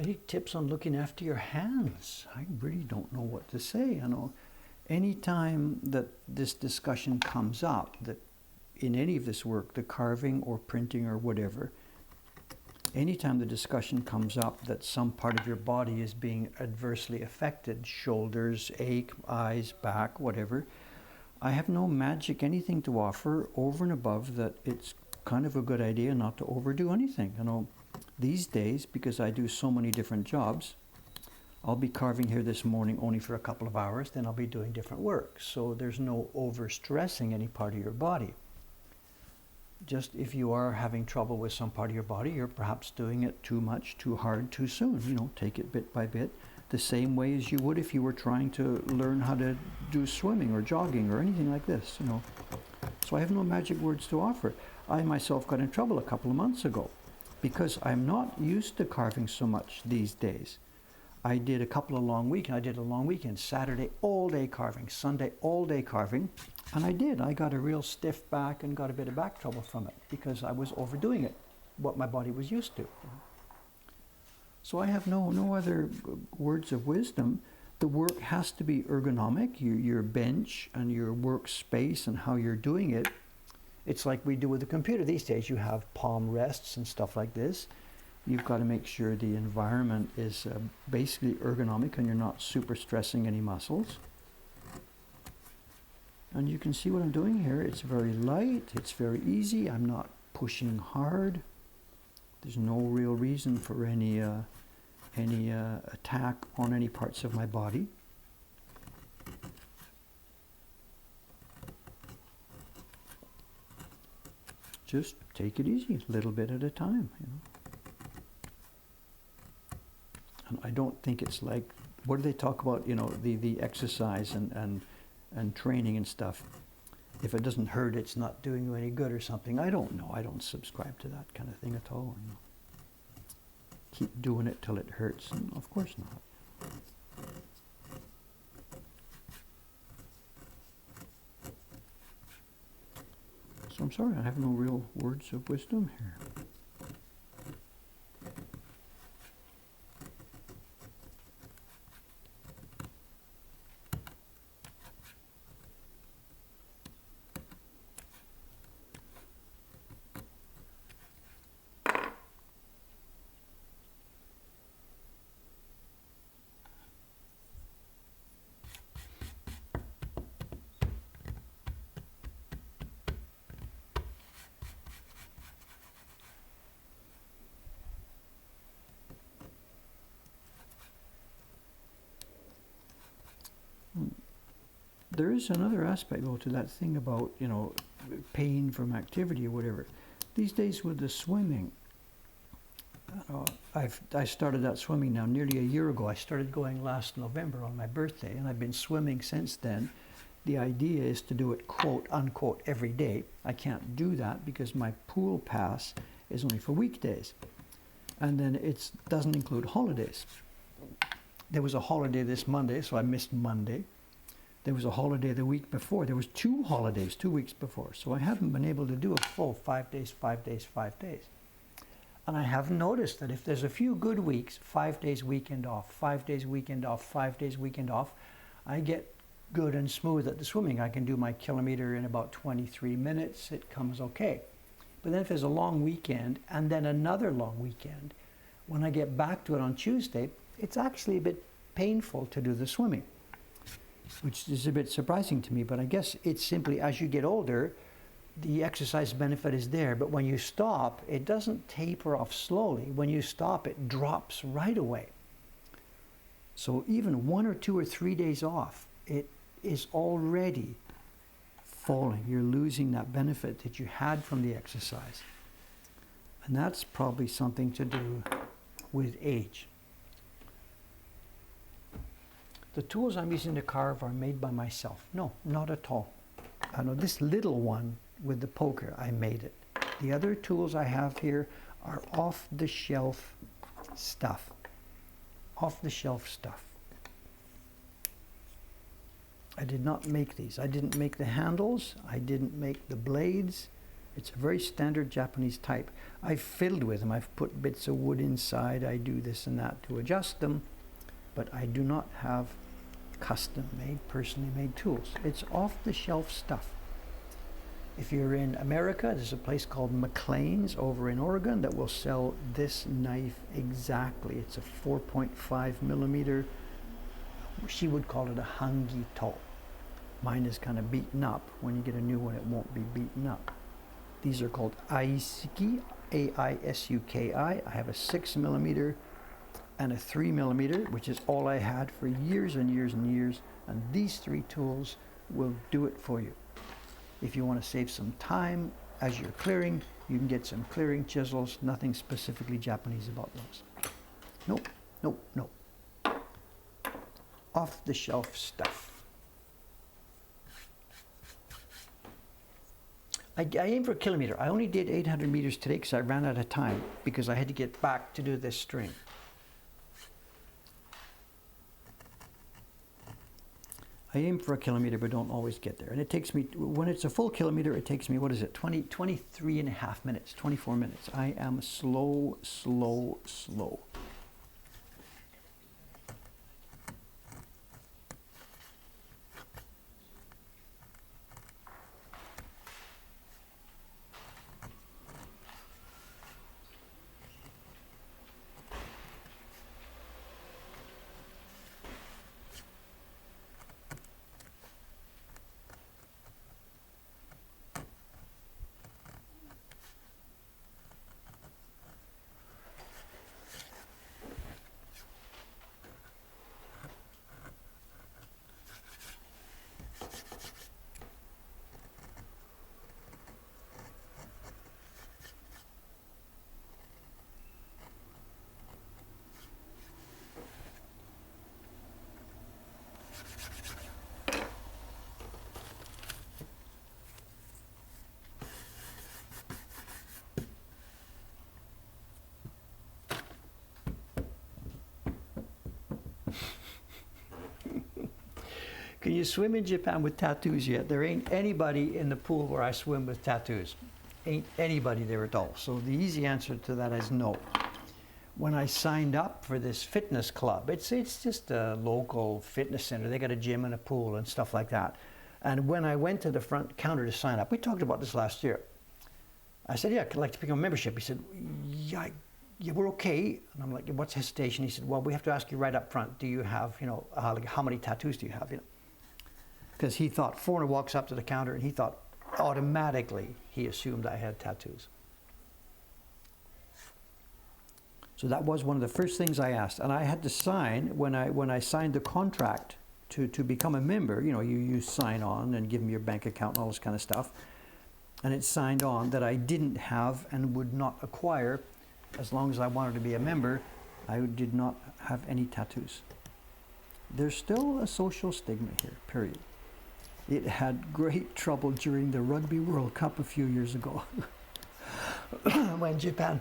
Any tips on looking after your hands? I really don't know what to say. I know anytime that this discussion comes up, that in any of this work, the carving or printing or whatever, anytime the discussion comes up that some part of your body is being adversely affected, shoulders, ache, eyes, back, whatever, I have no magic anything to offer over and above that. It's kind of a good idea not to overdo anything. You know, these days, because I do so many different jobs, I'll be carving here this morning only for a couple of hours, then I'll be doing different work. So there's no overstressing any part of your body. Just if you are having trouble with some part of your body, you're perhaps doing it too much, too hard, too soon. You know, take it bit by bit, the same way as you would if you were trying to learn how to do swimming or jogging or anything like this, you know. So I have no magic words to offer. I myself got in trouble a couple of months ago because I'm not used to carving so much these days. I did a couple of long weekends. I did a long weekend, Saturday all day carving, Sunday all day carving, and I got a real stiff back and got a bit of back trouble from it because I was overdoing it, what my body was used to. So I have no other words of wisdom. The work has to be ergonomic, your bench and your workspace and how you're doing it. It's like we do with the computer these days. You have palm rests and stuff like this. You've got to make sure the environment is basically ergonomic and you're not super stressing any muscles. And you can see what I'm doing here. It's very light, it's very easy. I'm not pushing hard. There's no real reason for any attack on any parts of my body. Just take it easy, a little bit at a time, you know. And I don't think it's like, what do they talk about, you know, the exercise and training and stuff. If it doesn't hurt, it's not doing you any good or something. I don't know. I don't subscribe to that kind of thing at all. You know. Keep doing it till it hurts. And of course not. So I'm sorry, I have no real words of wisdom here. There is another aspect, though, to that thing about, you know, pain from activity or whatever. These days with the swimming, I started out swimming now nearly a year ago. I started going last November on my birthday, and I've been swimming since then. The idea is to do it, quote, unquote, every day. I can't do that because my pool pass is only for weekdays. And then it doesn't include holidays. There was a holiday this Monday, so I missed Monday. There was a holiday the week before. There was 2 holidays 2 weeks before. So I haven't been able to do a full 5 days, 5 days, 5 days. And I have noticed that if there's a few good weeks, 5 days weekend off, 5 days weekend off, 5 days weekend off, I get good and smooth at the swimming. I can do my kilometer in about 23 minutes. It comes okay. But then if there's a long weekend and then another long weekend, when I get back to it on Tuesday, it's actually a bit painful to do the swimming, which is a bit surprising to me. But I guess it's simply as you get older, the exercise benefit is there. But when you stop, it doesn't taper off slowly. When you stop, it drops right away. So even 1 or 2 or 3 days off, it is already falling. You're losing that benefit that you had from the exercise. And that's probably something to do with age. The tools I'm using to carve are made by myself. No, not at all. I know this little one with the poker, I made it. The other tools I have here are off-the-shelf stuff. Off-the-shelf stuff. I did not make these. I didn't make the handles. I didn't make the blades. It's a very standard Japanese type. I've fiddled with them. I've put bits of wood inside. I do this and that to adjust them. But I do not have custom-made, personally made tools. It's off-the-shelf stuff. If you're in America, there's a place called McLean's over in Oregon that will sell this knife exactly. It's a 4.5 millimeter. She would call it a hangi to. Mine is kind of beaten up. When you get a new one, it won't be beaten up. These are called aisuki, A-I-S-U-K-I. I have a 6 millimeter and a 3 millimeter, which is all I had for years and years and years. And these three tools will do it for you. If you want to save some time as you're clearing, you can get some clearing chisels. Nothing specifically Japanese about those. Nope, nope, nope. Off the shelf stuff. I aim for a kilometer. I only did 800 meters today because I ran out of time because I had to get back to do this string. I aim for a kilometer but don't always get there. And it takes me, when it's a full kilometer, it takes me, what is it, 23 and a half minutes, 24 minutes. I am slow, slow, slow. Can you swim in Japan with tattoos yet? There ain't anybody in the pool where I swim with tattoos. Ain't anybody there at all. So the easy answer to that is no. When I signed up for this fitness club, it's just a local fitness center. They got a gym and a pool and stuff like that. And when I went to the front counter to sign up, we talked about this last year. I said, yeah, I'd like to become a membership. He said, yeah, we're okay. And I'm like, what's hesitation? He said, well, we have to ask you right up front. Do you have, like, how many tattoos do you have? Because he thought, foreigner walks up to the counter and he thought automatically he assumed I had tattoos. So that was one of the first things I asked. And I had to sign, when I signed the contract to become a member, you sign on and give them your bank account and all this kind of stuff. And it signed on that I didn't have and would not acquire, as long as I wanted to be a member, I did not have any tattoos. There's still a social stigma here, period. It had great trouble during the Rugby World Cup a few years ago when Japan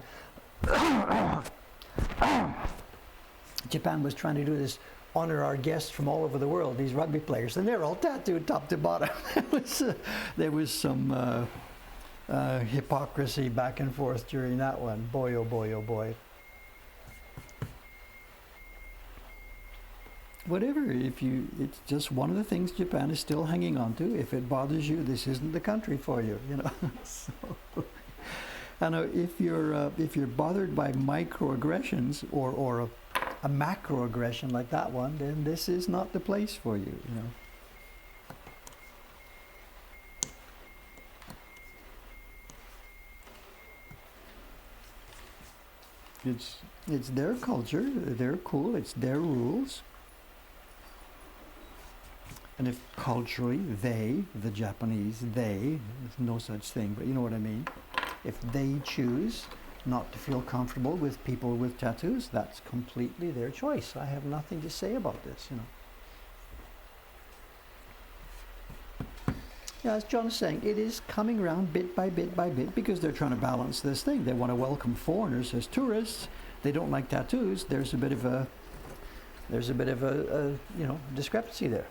was trying to do this, honor our guests from all over the world, these rugby players, and they're all tattooed top to bottom. There was some hypocrisy back and forth during that one. Boy, oh boy, oh boy. Whatever, it's just one of the things Japan is still hanging on to. If it bothers you, this isn't the country for you, So, and if you're bothered by microaggressions or a macroaggression like that one, then this is not the place for you, It's their culture, they're cool, it's their rules. And if culturally the Japanese, there's no such thing, but you know what I mean. If they choose not to feel comfortable with people with tattoos, that's completely their choice. I have nothing to say about this, Yeah, as John is saying, it is coming around bit by bit by bit because they're trying to balance this thing. They want to welcome foreigners as tourists. They don't like tattoos. There's a bit of a discrepancy there.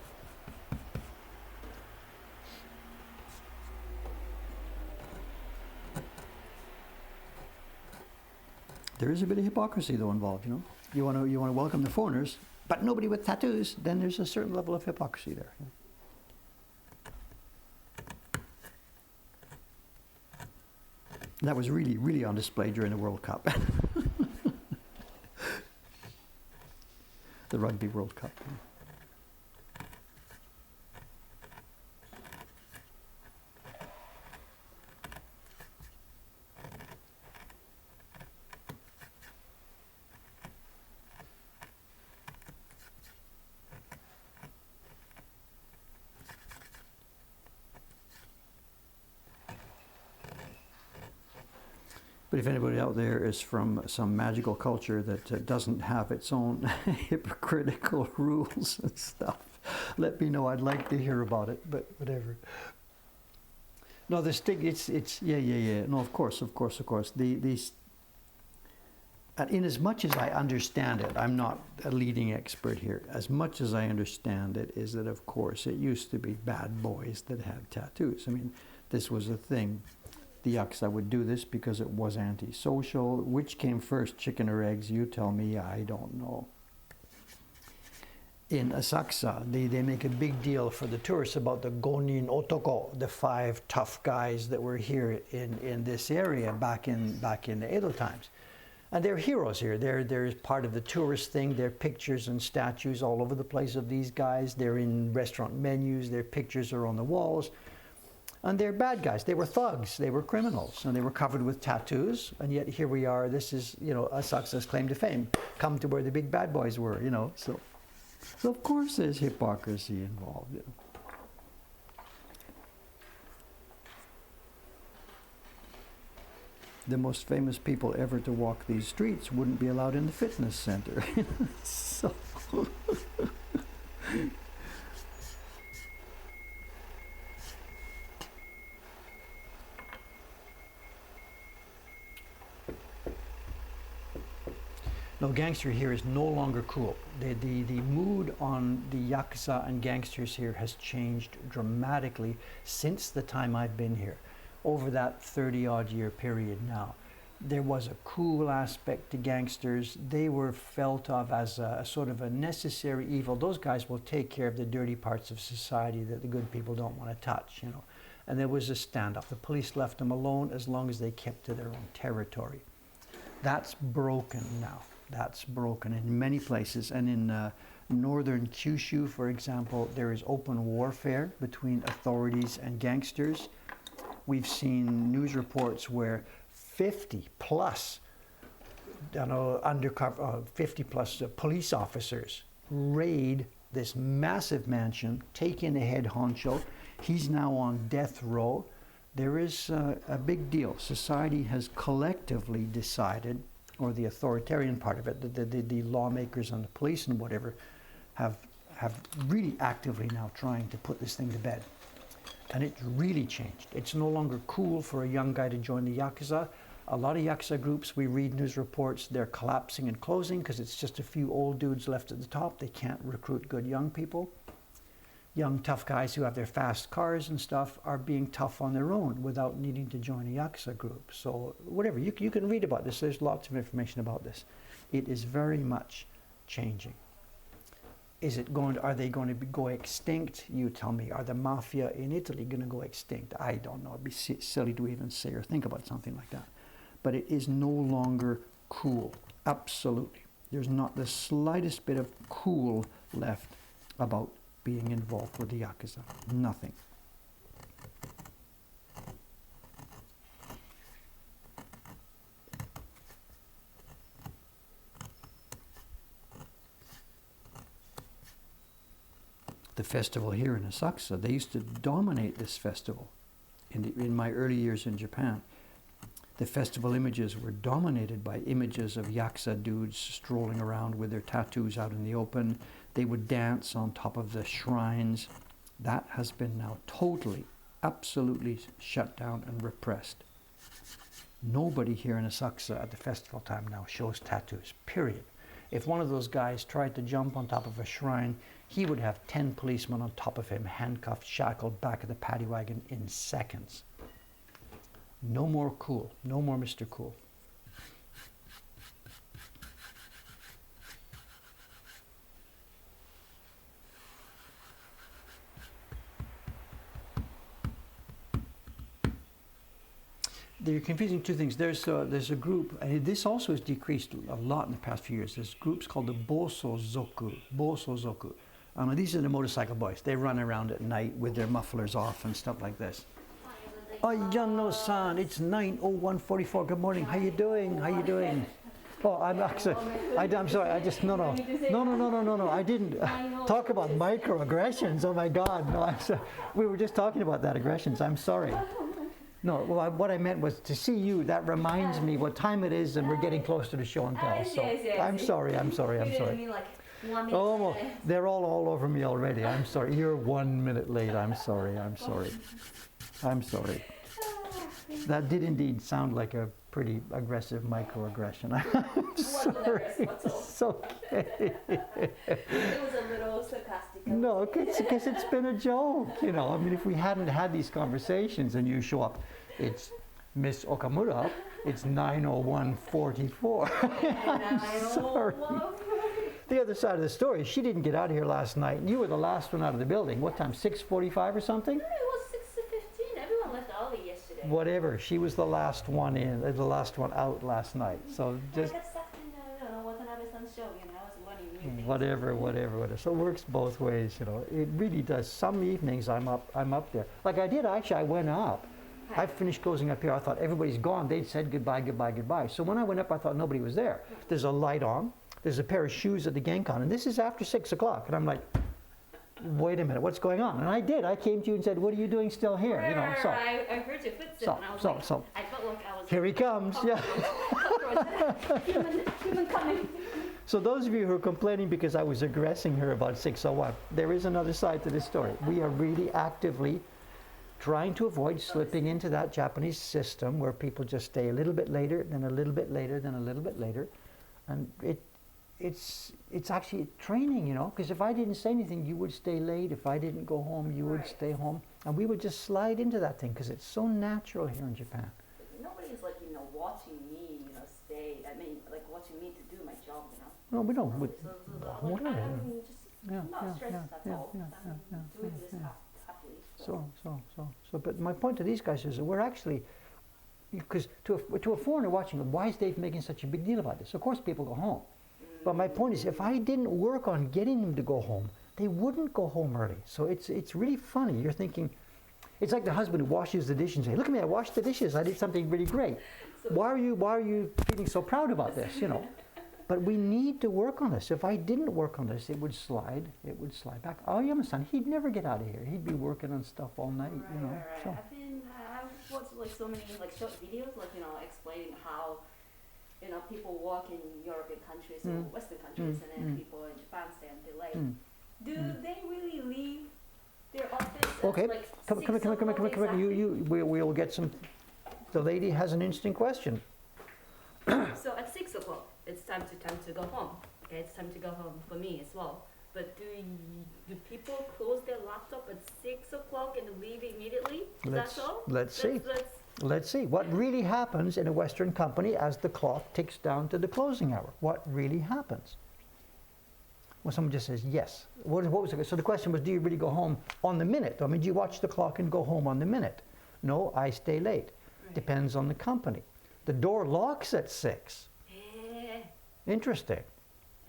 There is a bit of hypocrisy though involved, You want to welcome the foreigners, but nobody with tattoos. Then there's a certain level of hypocrisy there. That was really, really on display during the World Cup. The Rugby World Cup. But if anybody out there is from some magical culture that doesn't have its own hypocritical rules and stuff, let me know. I'd like to hear about it, but whatever. No, the yeah. No, of course. And in as much as I understand it, I'm not a leading expert here. As much as I understand it, is that of course it used to be bad boys that had tattoos. I mean, this was a thing. The Yakuza would do this because it was antisocial. Which came first, chicken or eggs? You tell me. I don't know. In Asakusa, they make a big deal for the tourists about the Gonin Otoko, the 5 tough guys that were here in this area back in the Edo times. And they're heroes here. They're part of the tourist thing. There are pictures and statues all over the place of these guys. They're in restaurant menus. Their pictures are on the walls. And they're bad guys. They were thugs. They were criminals. And they were covered with tattoos. And yet here we are. This is, Asakusa's claim to fame. Come to where the big bad boys were, So of course there's hypocrisy involved. The most famous people ever to walk these streets wouldn't be allowed in the fitness center. So no, gangster here is no longer cool. The mood on the Yakuza and gangsters here has changed dramatically since the time I've been here. Over that 30-odd year period now. There was a cool aspect to gangsters. They were felt of as a sort of a necessary evil. Those guys will take care of the dirty parts of society that the good people don't want to touch, And there was a standoff. The police left them alone as long as they kept to their own territory. That's broken now. That's broken in many places. And in northern Kyushu, for example, there is open warfare between authorities and gangsters. We've seen news reports where 50 plus undercover, 50 plus police officers raid this massive mansion, take in a head honcho. He's now on death row. There is a big deal. Society has collectively decided, or the authoritarian part of it, the lawmakers and the police and whatever, have really actively now trying to put this thing to bed. And it's really changed. It's no longer cool for a young guy to join the Yakuza. A lot of Yakuza groups, we read news reports, they're collapsing and closing because it's just a few old dudes left at the top. They can't recruit good young people. Young, tough guys who have their fast cars and stuff are being tough on their own without needing to join a Yakuza group. So whatever, you can read about this. There's lots of information about this. It is very much changing. Are they going to go extinct? You tell me. Are the mafia in Italy going to go extinct? I don't know. It'd be silly to even say or think about something like that. But it is no longer cool. Absolutely. There's not the slightest bit of cool left about being involved with the Yakuza. Nothing. The festival here in Asakusa, they used to dominate this festival in my early years in Japan. The festival images were dominated by images of Yakuza dudes strolling around with their tattoos out in the open. They would dance on top of the shrines. That has been now totally, absolutely shut down and repressed. Nobody here in Asakusa at the festival time now shows tattoos, period. If one of those guys tried to jump on top of a shrine, he would have 10 policemen on top of him, handcuffed, shackled, back of the paddy wagon in seconds. No more cool. No more Mr. Cool. they're confusing two things. There's a group, and this also has decreased a lot in the past few years. There's groups called the Bosozoku. Bosozoku. These are the motorcycle boys. They run around at night with their mufflers off and stuff like this. Oh, Yano-san, it's 9:01:44. Good morning. How you doing? How you doing? Oh, I'm actually, I'm sorry. I just no. I didn't talk about microaggressions. Oh my God, no. We were just talking about that aggressions. I'm sorry. No, well, what I meant was to see you. That reminds me what time it is, and we're getting close to the show and tell. So I'm sorry. Oh, well, they're all over me already. I'm sorry. You're 1 minute late. I'm sorry. That did indeed sound like a pretty aggressive microaggression. I'm sorry. It's okay. It was a little sarcastic. No, because it's been a joke, you know. I mean, if we hadn't had these conversations and you show up, it's Miss Okamura, it's 9:01:44. I'm sorry. The other side of the story, she didn't get out of here last night. You were the last one out of the building. What time, 6:45 or something? No, it was 6:15. Everyone left early yesterday. Whatever. She was the last one in, the last one out last night. So just... I got stuck in Watanabe-san's show, you know, I was learning new things. Whatever. So it works both ways, you know. It really does. Some evenings I'm up there. Like I did, actually, I went up. I finished closing up here. I thought everybody's gone. They'd said goodbye. So when I went up, I thought nobody was there. There's a light on. There's a pair of shoes at the Genkan, and this is after 6 o'clock. And I'm like, wait a minute, what's going on? And I did. I came to you and said, what are you doing still here? You know, so. I heard your footsteps, and I was like, I felt like I was... Here he comes, yeah. Human coming. So those of you who are complaining because I was aggressing her about 6:01, there is another side to this story. We are really actively trying to avoid slipping into that Japanese system where people just stay a little bit later, then a little bit later, then a little bit later. And it's actually training, you know, because if I didn't say anything, you would stay late. If I didn't go home, you would stay home. And we would just slide into that thing because it's so natural here in Japan. Nobody's like, you know, watching me, you know, stay. I mean, like watching me to do my job, you know. No, we don't. Whatever. I'm just not stressed, that's all. I'm doing this happily. So, but my point to these guys is that we're actually, because to a foreigner watching, why is Dave making such a big deal about this? Of course people go home. But my point is, if I didn't work on getting them to go home, they wouldn't go home early. So it's really funny. You're thinking, it's like the husband who washes the dishes and says, look at me, I washed the dishes, I did something really great. Why are you feeling so proud about this, you know? But we need to work on this. If I didn't work on this, it would slide back. Aoyama-san, he'd never get out of here. He'd be working on stuff all night, you know. Right. So. I've watched like so many like short videos, like, you know, explaining how, you know, people work in European countries or Western countries, and then people in Japan stay until late. Do they really leave their office? Okay, at, like, come on. Exactly? We'll get some. The lady has an interesting question. So at 6 o'clock, it's time to go home. Okay, it's time to go home for me as well. But do people close their laptop at 6 o'clock and leave immediately? That's all? Let's see. Let's see what really happens in a Western company as the clock ticks down to the closing hour. What really happens? Well, someone just says yes. What was it? So the question was, do you really go home on the minute? I mean, do you watch the clock and go home on the minute? No, I stay late. Right. Depends on the company. The door locks at 6. Interesting.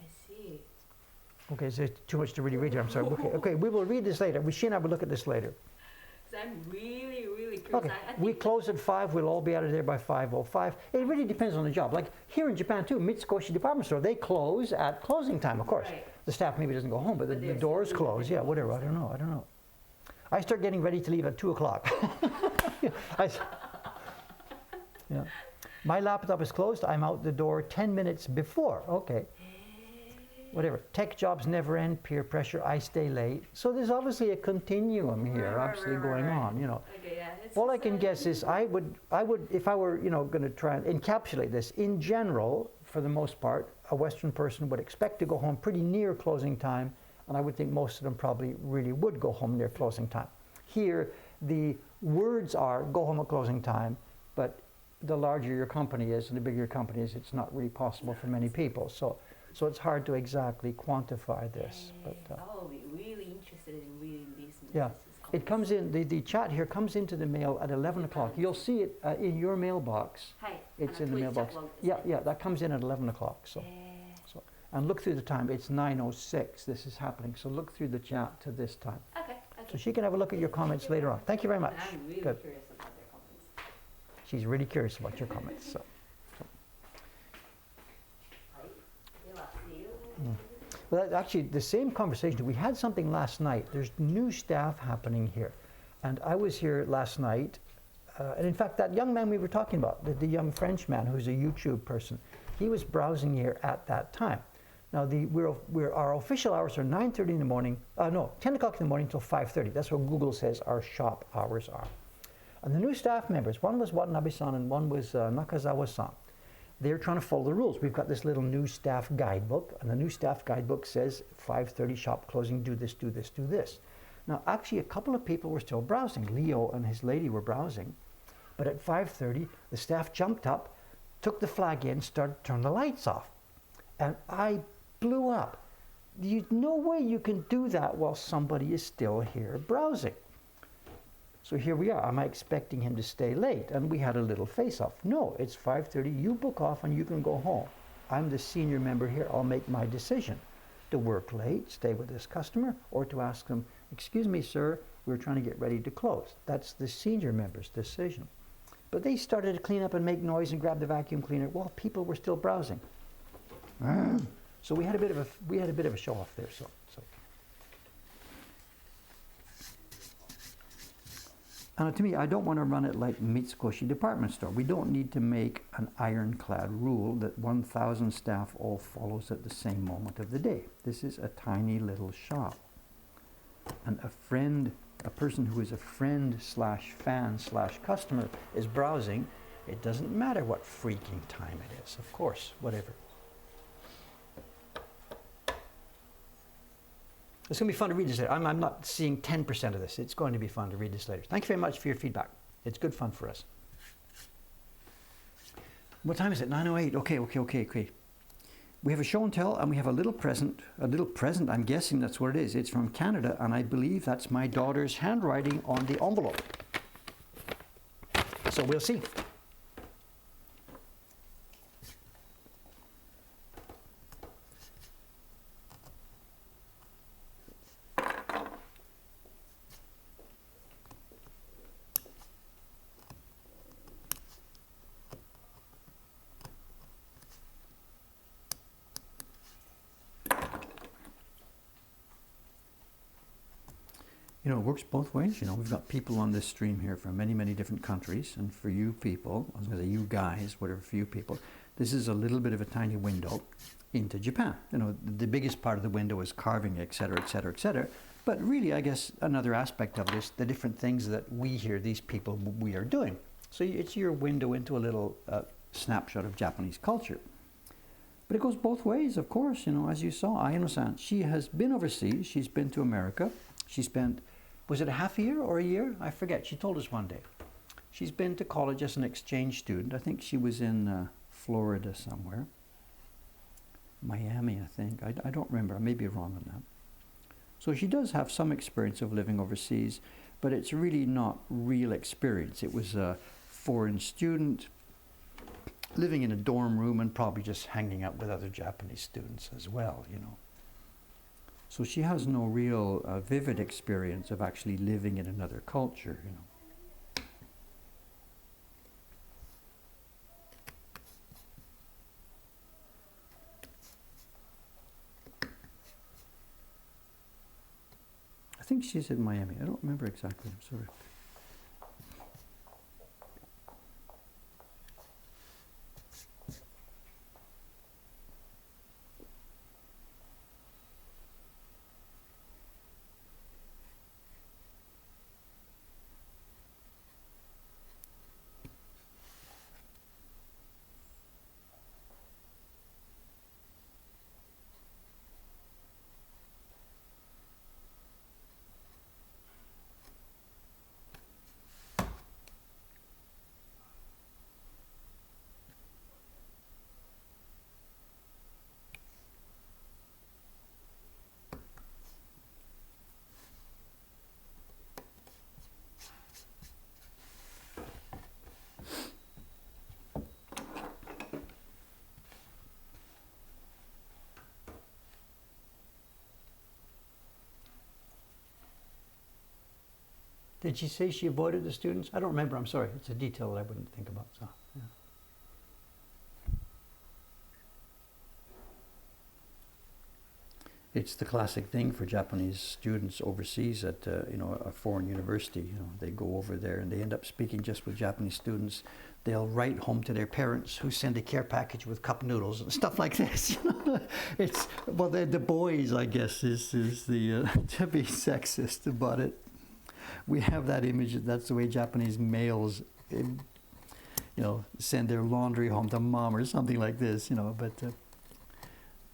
I see. Okay, so it's too much to really read here. I'm sorry. Okay, we will read this later. She and I will look at this later. I'm really curious. Okay, we close at 5. We'll all be out of there by 5:05. It really depends on the job. Like here in Japan too, Mitsukoshi department store, they close at closing time, of course. Right. The staff maybe doesn't go home, but the doors close. Yeah, whatever. I don't know. I start getting ready to leave at 2 o'clock. Yeah. My laptop is closed. I'm out the door 10 minutes before. Okay. Whatever. Tech jobs never end. Peer pressure. I stay late. So there's obviously a continuum here, obviously going on. You know. Okay, yeah, all I can guess is I would, if I were, you know, going to try and encapsulate this in general, for the most part, a Western person would expect to go home pretty near closing time, and I would think most of them probably really would go home near closing time. Here, the words are go home at closing time, but the larger your company is and the bigger your company is, it's not really possible for many people. So it's hard to exactly quantify this. But I'll be really interested in reading these yeah. It comes in, the chat here comes into the mail at 11 o'clock. You'll see it in your mailbox. It's in the mailbox. Yeah, that comes in at 11 o'clock. So, and look through the time. It's 9:06. This is happening. So look through the chat to this time. Okay. So she can have a look at your comments later on. Thank you very much. I'm really Good. curious about their comments. She's really curious about your comments. So. Well, actually, the same conversation. We had something last night. There's new staff happening here. And I was here last night. And in fact, that young man we were talking about, the young French man who's a YouTube person, he was browsing here at that time. Now, our official hours are 9:30 in the morning, 10 o'clock in the morning until 5:30. That's what Google says our shop hours are. And the new staff members, one was Watanabe-san and one was Nakazawa-san. They're trying to follow the rules. We've got this little new staff guidebook, and the new staff guidebook says 5:30 shop closing, do this, do this, do this. Now, actually, a couple of people were still browsing. Leo and his lady were browsing. But at 5:30, the staff jumped up, took the flag in, started to turn the lights off. And I blew up. No way you can do that while somebody is still here browsing. So here we are. Am I expecting him to stay late? And we had a little face-off. No, it's 5:30. You book off and you can go home. I'm the senior member here. I'll make my decision to work late, stay with this customer, or to ask them, excuse me, sir, we're trying to get ready to close. That's the senior member's decision. But they started to clean up and make noise and grab the vacuum cleaner while people were still browsing. So we had a bit of a show off there. So. And to me, I don't want to run it like Mitsukoshi department store. We don't need to make an ironclad rule that 1,000 staff all follows at the same moment of the day. This is a tiny little shop. And a person who is a friend slash fan slash customer is browsing. It doesn't matter what freaking time it is, of course, whatever. It's going to be fun to read this later. I'm not seeing 10% of this. It's going to be fun to read this later. Thank you very much for your feedback. It's good fun for us. What time is it? 9:08. Okay. We have a show and tell, and we have a little present. I'm guessing that's what it is. It's from Canada, and I believe that's my daughter's handwriting on the envelope. So we'll see. You know, it works both ways. You know, we've got people on this stream here from many, many different countries. And for you people, I was going to say you guys, whatever, for you people, this is a little bit of a tiny window into Japan. You know, the biggest part of the window is carving, et cetera, et cetera, et cetera. But really, I guess, another aspect of this, the different things that we here, these people, we are doing. So it's your window into a little snapshot of Japanese culture. But it goes both ways, of course. You know, as you saw, Ayano-san, she has been overseas. She's been to America. She spent, was it a half a year or a year? I forget. She told us one day. She's been to college as an exchange student. I think she was in Florida somewhere. Miami, I think. I don't remember. I may be wrong on that. So she does have some experience of living overseas, but it's really not real experience. It was a foreign student living in a dorm room and probably just hanging out with other Japanese students as well, you know. So she has no real vivid experience of actually living in another culture, you know. I think she's in Miami. I don't remember exactly. I'm sorry. Did she say she avoided the students? I don't remember. I'm sorry. It's a detail that I wouldn't think about. So, yeah. It's the classic thing for Japanese students overseas at a foreign university. They go over there and they end up speaking just with Japanese students. They'll write home to their parents, who send a care package with cup noodles and stuff like this. It's the boys, I guess, is the to be sexist about it. We have that image that that's the way Japanese males, send their laundry home to mom or something like this. But.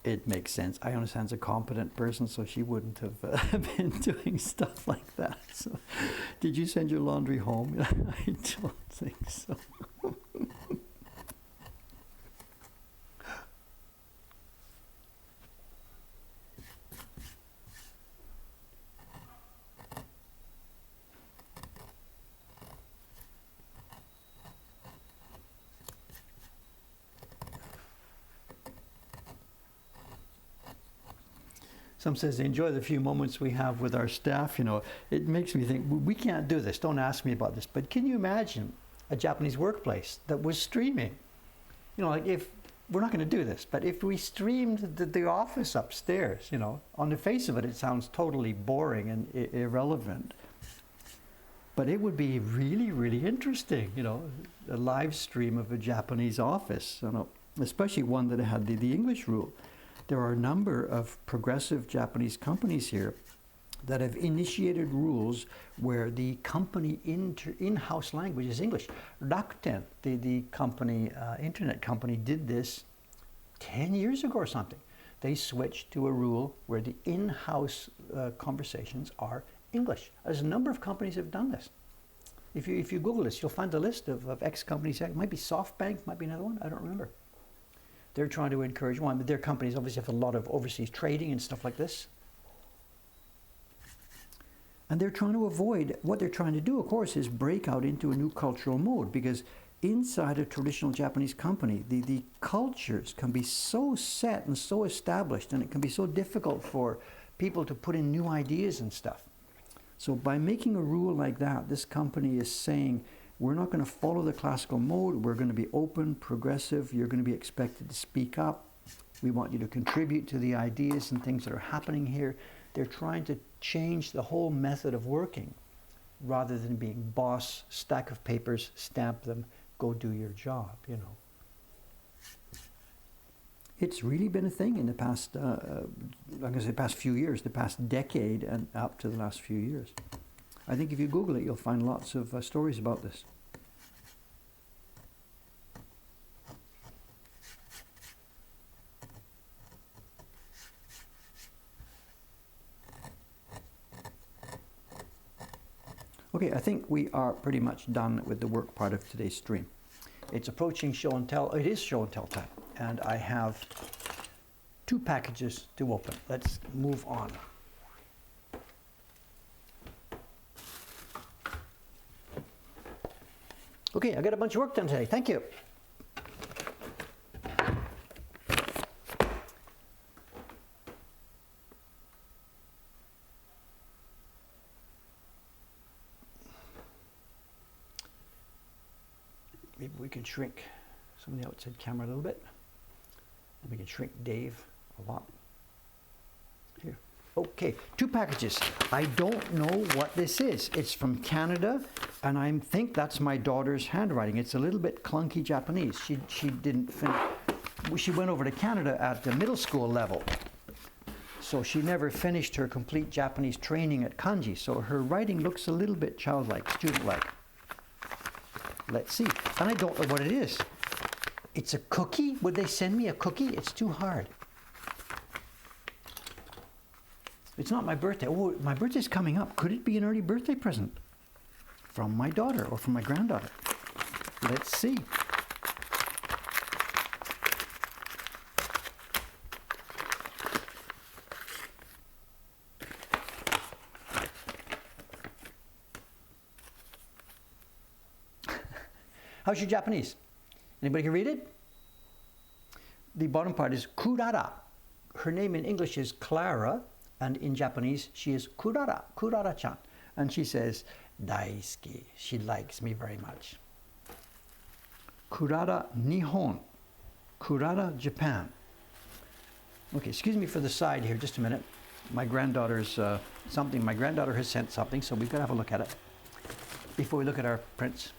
It makes sense. Ayano San's a competent person, so she wouldn't have been doing stuff like that. So, did you send your laundry home? I don't think so. Some says they enjoy the few moments we have with our staff. It makes me think, we can't do this. Don't ask me about this. But can you imagine a Japanese workplace that was streaming? Like if, we're not going to do this, but if we streamed the office upstairs, on the face of it, it sounds totally boring and irrelevant. But it would be really, really interesting, a live stream of a Japanese office, especially one that had the English rule. There are a number of progressive Japanese companies here that have initiated rules where the company in-house language is English. Rakuten, the company, internet company, did this 10 years ago or something. They switched to a rule where the in-house conversations are English. There's a number of companies that have done this. If you Google this, you'll find a list of ex-companies. It might be SoftBank, might be another one, I don't remember. They're trying to encourage one, but their companies obviously have a lot of overseas trading and stuff like this. And they're trying to avoid, what they're trying to do, of course, is break out into a new cultural mode, because inside a traditional Japanese company, the cultures can be so set and so established, and it can be so difficult for people to put in new ideas and stuff. So by making a rule like that, this company is saying, we're not going to follow the classical mode. We're going to be open, progressive. You're going to be expected to speak up. We want you to contribute to the ideas and things that are happening here. They're trying to change the whole method of working rather than being boss, stack of papers, stamp them, go do your job, It's really been a thing in the past, past few years, the past decade and up to the last few years. I think if you Google it, you'll find lots of stories about this. Okay, I think we are pretty much done with the work part of today's stream. It's approaching show and tell. It is show and tell time, and I have 2 packages to open. Let's move on. Okay, I got a bunch of work done today. Thank you. Maybe we can shrink some of the outside camera a little bit. And we can shrink Dave a lot. Here. Okay, 2 packages. I don't know what this is. It's from Canada, and I think that's my daughter's handwriting. It's a little bit clunky Japanese. She didn't finish. She went over to Canada at the middle school level, so she never finished her complete Japanese training at kanji. So her writing looks a little bit childlike, student-like. Let's see. And I don't know what it is. It's a cookie? Would they send me a cookie? It's too hard. It's not my birthday. Oh, my birthday's coming up. Could it be an early birthday present from my daughter or from my granddaughter? Let's see. How's your Japanese? Anybody can read it? The bottom part is Kurara. Her name in English is Clara, and in Japanese she is Kurara, Kurara-chan. And she says, Daisuki. She likes me very much. Kurara Nihon. Kurara Japan. Okay, excuse me for the side here, just a minute. My granddaughter's my granddaughter has sent something, so we've got to have a look at it before we look at our prints.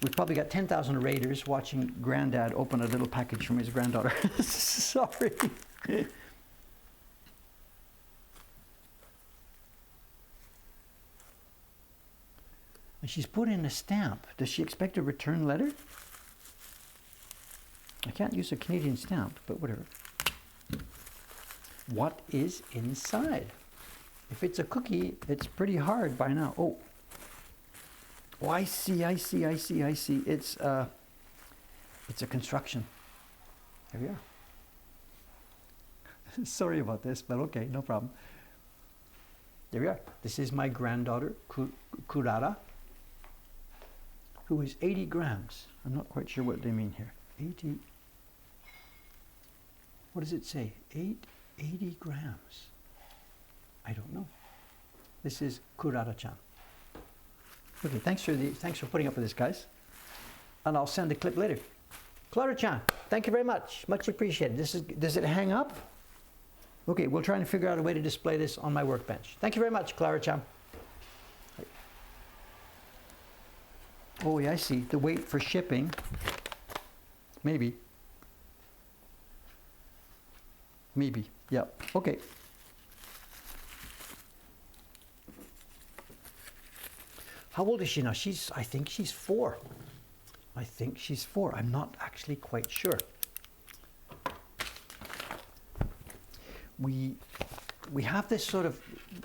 We've probably got 10,000 raiders watching Granddad open a little package from his granddaughter. Sorry. And she's put in a stamp. Does she expect a return letter? I can't use a Canadian stamp, but whatever. What is inside? If it's a cookie, it's pretty hard by now. Oh, I see. It's a construction. There we are. Sorry about this, but okay, no problem. There we are. This is my granddaughter, Kurara, who is 80 grams. I'm not quite sure what they mean here. 80. What does it say? 80 grams. I don't know. This is Kurara-chan. Okay, thanks for putting up with this, guys. And I'll send a clip later. Clara-chan, thank you very much. Much appreciated. Does it hang up? Okay, we'll try and figure out a way to display this on my workbench. Thank you very much, Clara-chan. Oh, yeah, I see. The weight for shipping. Maybe. Yeah. Okay. How old is she now? I think she's 4. I'm not actually quite sure. We have this sort of,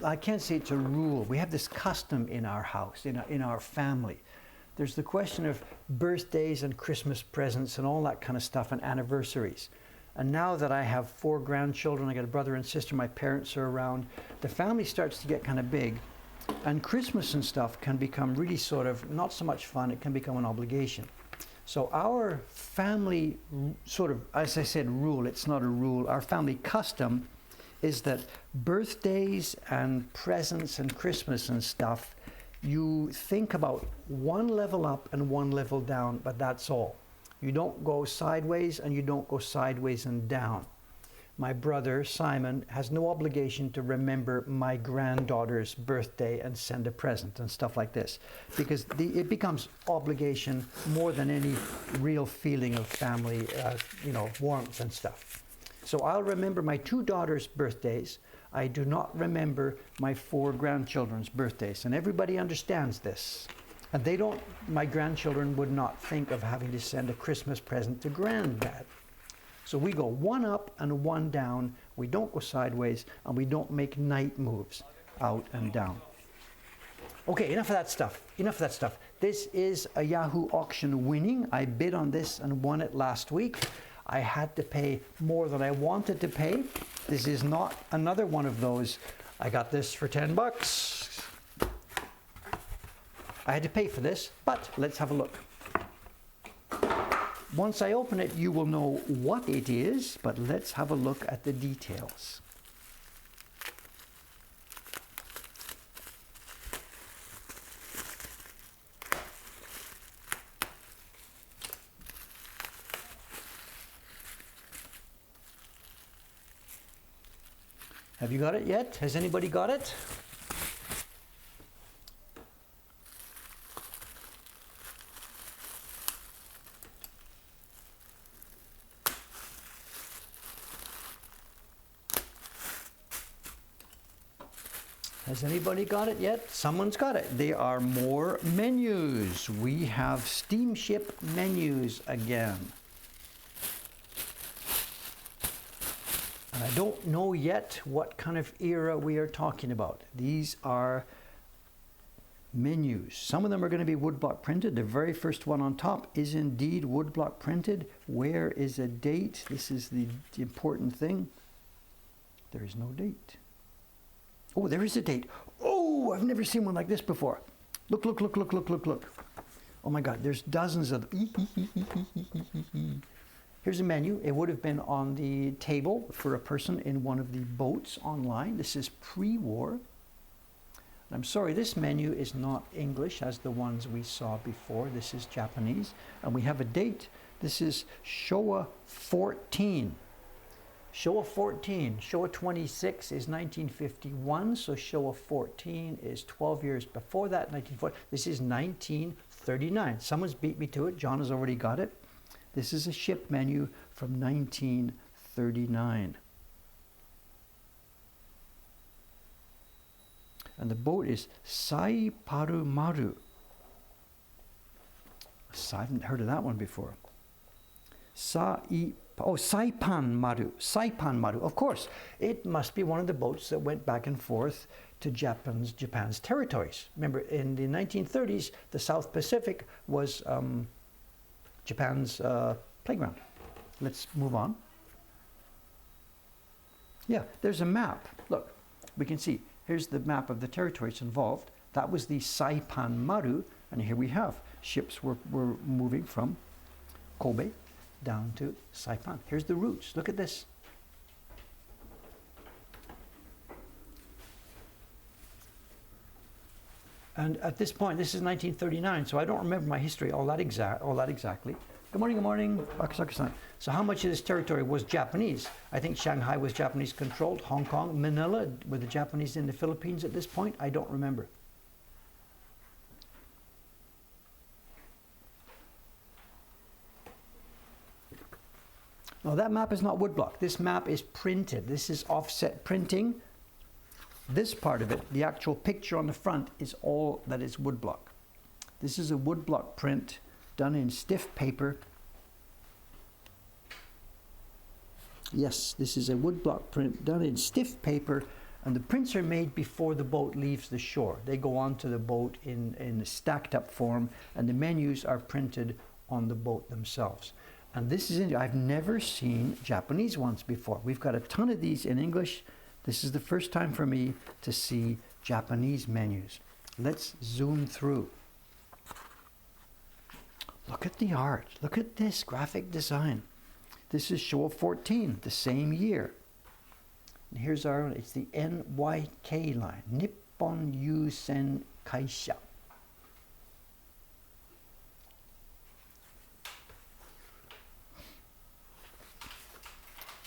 I can't say it's a rule, we have this custom in our house, in our family. There's the question of birthdays and Christmas presents and all that kind of stuff and anniversaries. And now that I have 4 grandchildren, I got a brother and sister, my parents are around, the family starts to get kind of big. And Christmas and stuff can become really sort of not so much fun, it can become an obligation. So our family sort of, as I said, rule, it's not a rule, our family custom is that birthdays and presents and Christmas and stuff, you think about one level up and one level down, but that's all. You don't go sideways and you don't go sideways and down. My brother, Simon, has no obligation to remember my granddaughter's birthday and send a present and stuff like this, because it becomes obligation more than any real feeling of family, warmth and stuff. So I'll remember my 2 daughters' birthdays. I do not remember my 4 grandchildren's birthdays, and everybody understands this. And my grandchildren would not think of having to send a Christmas present to Granddad. So we go one up and one down. We don't go sideways, and we don't make night moves out and down. Okay, enough of that stuff. This is a Yahoo auction winning. I bid on this and won it last week. I had to pay more than I wanted to pay. This is not another one of those, I got this for 10 bucks. I had to pay for this, but let's have a look. Once I open it, you will know what it is, but let's have a look at the details. Have you got it yet? Has anybody got it? Has anybody got it yet? Someone's got it. They are more menus. We have steamship menus again. And I don't know yet what kind of era we are talking about. These are menus. Some of them are going to be woodblock printed. The very first one on top is indeed woodblock printed. Where is a date? This is the important thing. There is no date. Oh, there is a date. Oh, I've never seen one like this before. Look. Oh my God, there's dozens of them. Here's a menu. It would have been on the table for a person in one of the boats online. This is pre-war. I'm sorry, this menu is not English as the ones we saw before. This is Japanese. And we have a date. This is Showa 14. Showa 14. Showa 26 is 1951, so Showa 14 is 12 years before that, 1940. This is 1939. Someone's beat me to it. John has already got it. This is a ship menu from 1939. And the boat is Saiparu Maru. I haven't heard of that one before. Saipan Maru. Saipan Maru. Of course, it must be one of the boats that went back and forth to Japan's territories. Remember, in the 1930s, the South Pacific was Japan's playground. Let's move on. Yeah, there's a map. Look, we can see. Here's the map of the territories involved. That was the Saipan Maru, and here we have ships were moving from Kobe down to Saipan. Here's the routes. Look at this. And at this point, this is 1939, so I don't remember my history all that exactly. Good morning, Akasaka-san. So how much of this territory was Japanese? I think Shanghai was Japanese controlled. Hong Kong, Manila, were the Japanese in the Philippines at this point? I don't remember. No, that map is not woodblock. This map is printed. This is offset printing. This part of it, the actual picture on the front, is all that is woodblock. This is a woodblock print done in stiff paper. Yes, this is a woodblock print done in stiff paper, and the prints are made before the boat leaves the shore. They go onto the boat in a stacked up form, and the menus are printed on the boat themselves. And this is I've never seen Japanese ones before. We've got a ton of these in English. This is the first time for me to see Japanese menus. Let's zoom through. Look at the art. Look at this graphic design. This is Showa 14, the same year. And here's it's the NYK line, Nippon Yusen Kaisha.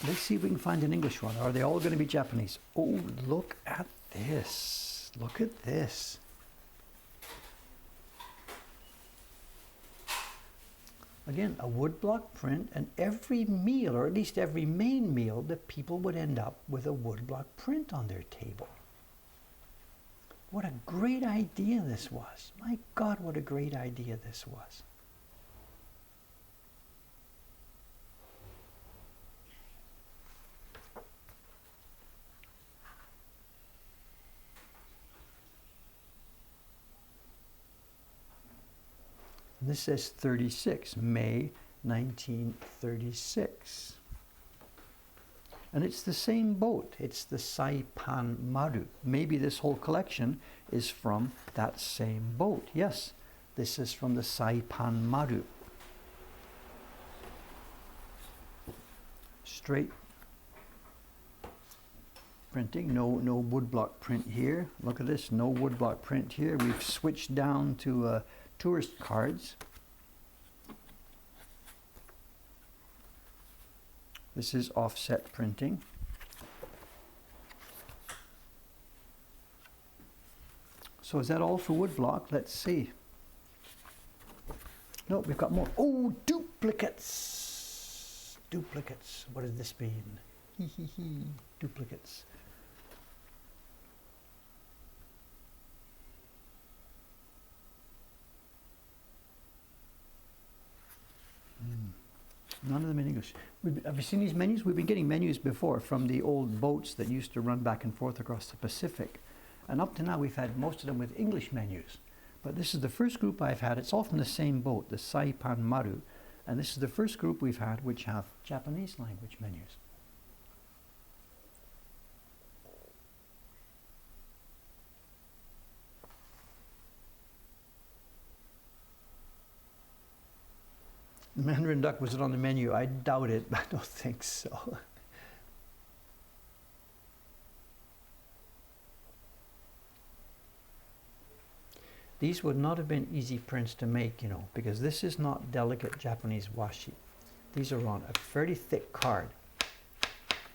Let's see if we can find an English one. Are they all going to be Japanese? Oh, look at this. Look at this. Again, a woodblock print, and every meal, or at least every main meal, the people would end up with a woodblock print on their table. What a great idea this was. My God, what a great idea this was. And this says 36, May 1936. And it's the same boat. It's the Saipan Maru. Maybe this whole collection is from that same boat. Yes, this is from the Saipan Maru. Straight printing, no woodblock print here. Look at this, no woodblock print here. We've switched down to tourist cards. This is offset printing. So is that all for woodblock? Let's see. No, we've got more. Oh, duplicates. Duplicates. What does this mean? Hee hee hee. Duplicates. None of them in English. Have you seen these menus? We've been getting menus before from the old boats that used to run back and forth across the Pacific. And up to now we've had most of them with English menus. But this is the first group I've had. It's all from the same boat, the Saipan Maru. And this is the first group we've had which have Japanese language menus. The Mandarin duck, was it on the menu? I doubt it, but I don't think so. These would not have been easy prints to make, you know, because this is not delicate Japanese washi. These are on a very thick card.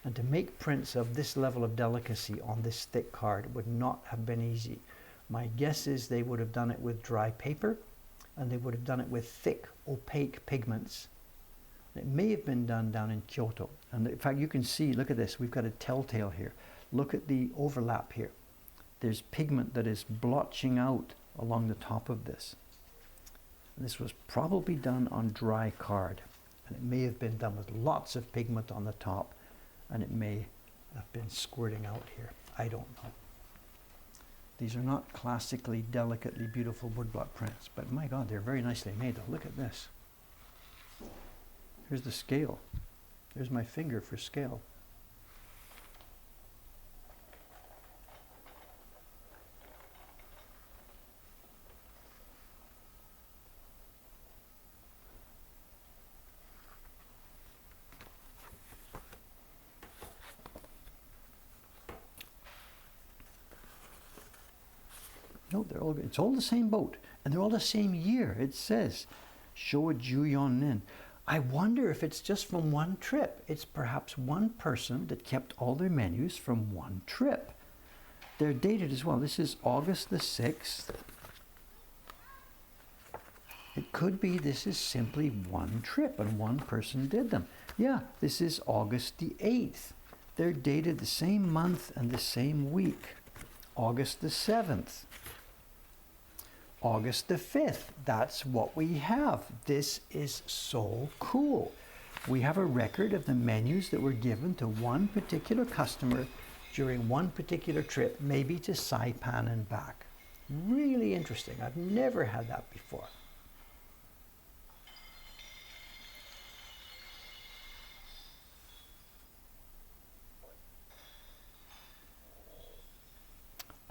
And to make prints of this level of delicacy on this thick card would not have been easy. My guess is they would have done it with dry paper, and they would have done it with thick, opaque pigments. It may have been done down in Kyoto. And in fact, you can see, look at this, we've got a telltale here. Look at the overlap here. There's pigment that is blotching out along the top of this. And this was probably done on dry card. And it may have been done with lots of pigment on the top, and it may have been squirting out here. I don't know. These are not classically, delicately beautiful woodblock prints, but my God, they're very nicely made though. Look at this. Here's the scale. There's my finger for scale. No, they're all good. It's all the same boat, and they're all the same year. It says Showa Juyon Nen. I wonder if it's just from one trip. It's perhaps one person that kept all their menus from one trip. They're dated as well. This is August the 6th. It could be this is simply one trip and one person did them. Yeah, this is August the 8th. They're dated the same month and the same week. August the 7th. August the 5th. That's what we have. This is so cool. We have a record of the menus that were given to one particular customer during one particular trip, maybe to Saipan and back. Really interesting. I've never had that before.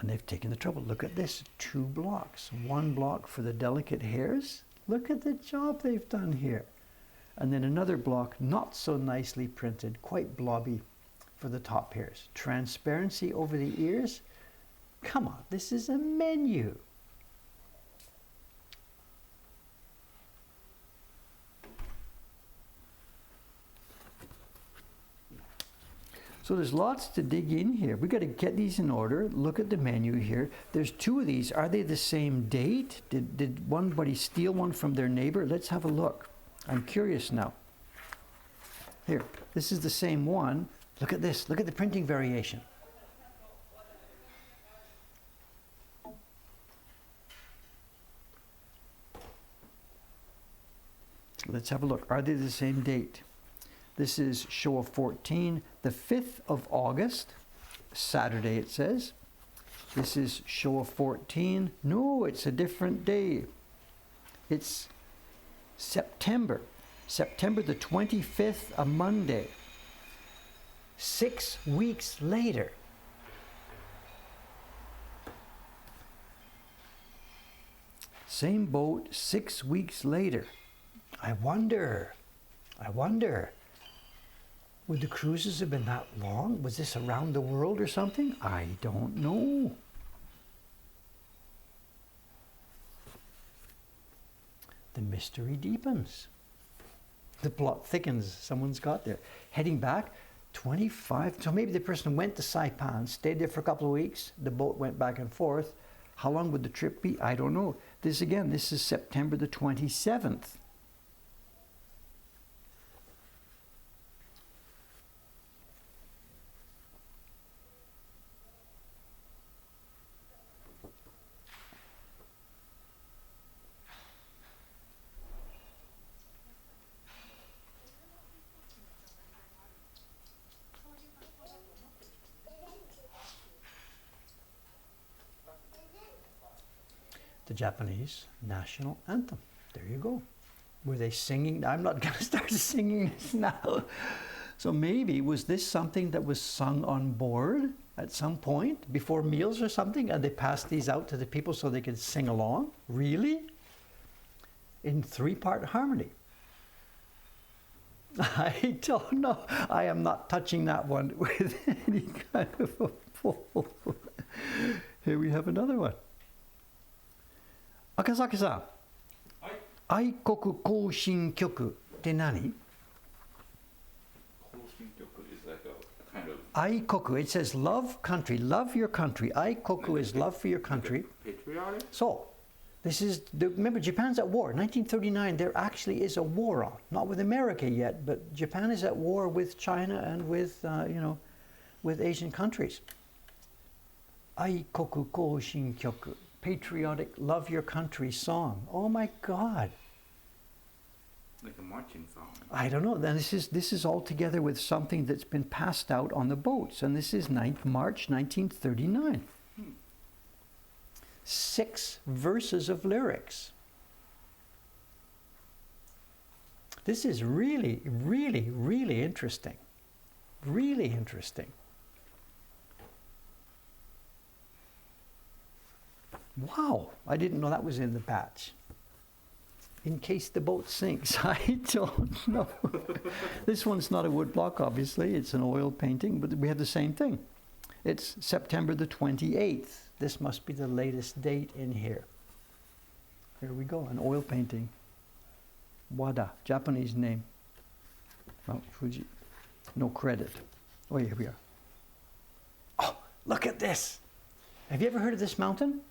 And they've taken the trouble. Look at this, 2 blocks. 1 block for the delicate hairs. Look at the job they've done here. And then another block, not so nicely printed, quite blobby for the top hairs. Transparency over the ears. Come on, this is a menu. So there's lots to dig in here. We've got to get these in order. Look at the menu here. There's 2 of these. Are they the same date? Did somebody steal one from their neighbor? Let's have a look. I'm curious now. Here, this is the same one. Look at this. Look at the printing variation. Let's have a look. Are they the same date? This is Showa 14, the 5th of August, Saturday it says. This is Showa 14. No, it's a different day. It's September the 25th, a Monday. 6 weeks later. Same boat, 6 weeks later. I wonder. Would the cruises have been that long? Was this around the world or something? I don't know. The mystery deepens. The plot thickens. Someone's got there. Heading back, 25. So maybe the person went to Saipan, stayed there for a couple of weeks. The boat went back and forth. How long would the trip be? I don't know. This again, this is September the 27th. The Japanese national anthem. There you go. Were they singing? I'm not going to start singing this now. So maybe, was this something that was sung on board at some point before meals or something, and they passed these out to the people so they could sing along? Really? In 3-part harmony. I don't know. I am not touching that one with any kind of a pole. Here we have another one. Akasaki-san, はい。愛国行進曲って何？行進曲 is like a kind of 愛国, it says love country, love your country. 愛国 is love for your country. patriotic. So, this is, remember Japan's at war. 1939, there actually is a war on. Not with America yet, but Japan is at war with China and with, with Asian countries. 愛国行進曲, patriotic, love your country song. Oh my God. Like a marching song. I don't know. Then this is all together with something that's been passed out on the boats, and this is 9th March 1939. 6 verses of lyrics. This is really, really, really interesting. Really interesting. Wow, I didn't know that was in the batch. In case the boat sinks, I don't know. This one's not a wood block, obviously. It's an oil painting, but we have the same thing. It's September the 28th. This must be the latest date in here. Here we go, an oil painting. Wada, Japanese name. Mount Fuji. No credit. Oh, here we are. Oh, look at this. Have you ever heard of this mountain?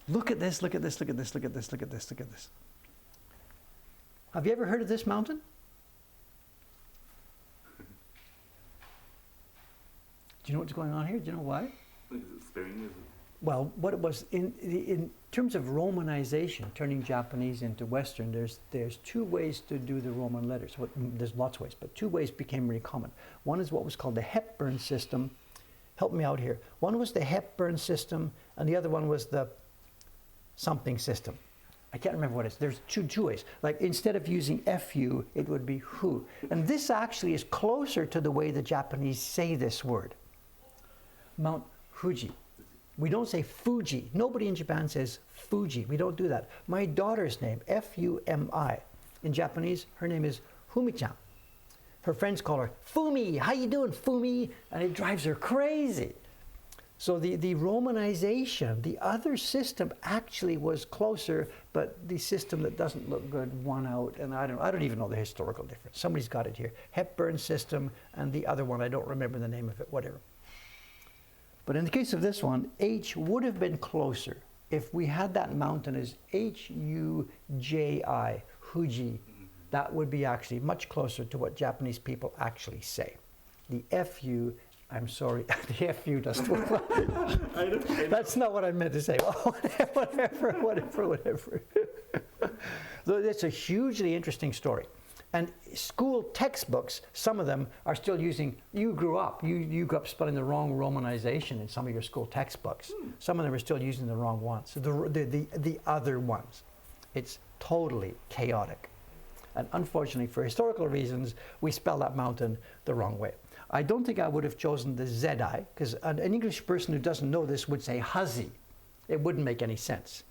Look at this, look at this, look at this, look at this, look at this, look at this. Have you ever heard of this mountain? Do you know what's going on here? Do you know why? Is it Spain? Is it? Well, what it was, in terms of Romanization, turning Japanese into Western, there's 2 ways to do the Roman letters. Well, there's lots of ways, but 2 ways became really common. One is what was called the Hepburn system. Help me out here. One was the Hepburn system, and the other one was the something system. I can't remember what it is. There's two ways. Like instead of using FU, it would be hu. And this actually is closer to the way the Japanese say this word. Mount Fuji. We don't say Fuji. Nobody in Japan says Fuji. We don't do that. My daughter's name, F-U-M-I. In Japanese, her name is Fumi-chan. Her friends call her Fumi. How you doing, Fumi? And it drives her crazy. So the Romanization, the other system actually was closer, but the system that doesn't look good won out, and I don't even know the historical difference. Somebody's got it here. Hepburn system, and the other one, I don't remember the name of it, whatever. But in the case of this one, H would have been closer if we had that mountain as H-U-J-I, Fuji. That would be actually much closer to what Japanese people actually say. The F-U, I'm sorry, the FU doesn't work. That's not what I meant to say. Whatever. So it's a hugely interesting story. And school textbooks, some of them are still using, you grew up spelling the wrong Romanization in some of your school textbooks. Some of them are still using the wrong ones, so the other ones. It's totally chaotic. And unfortunately, for historical reasons, we spell that mountain the wrong way. I don't think I would have chosen the ZI, because an English person who doesn't know this would say Hazi. It wouldn't make any sense.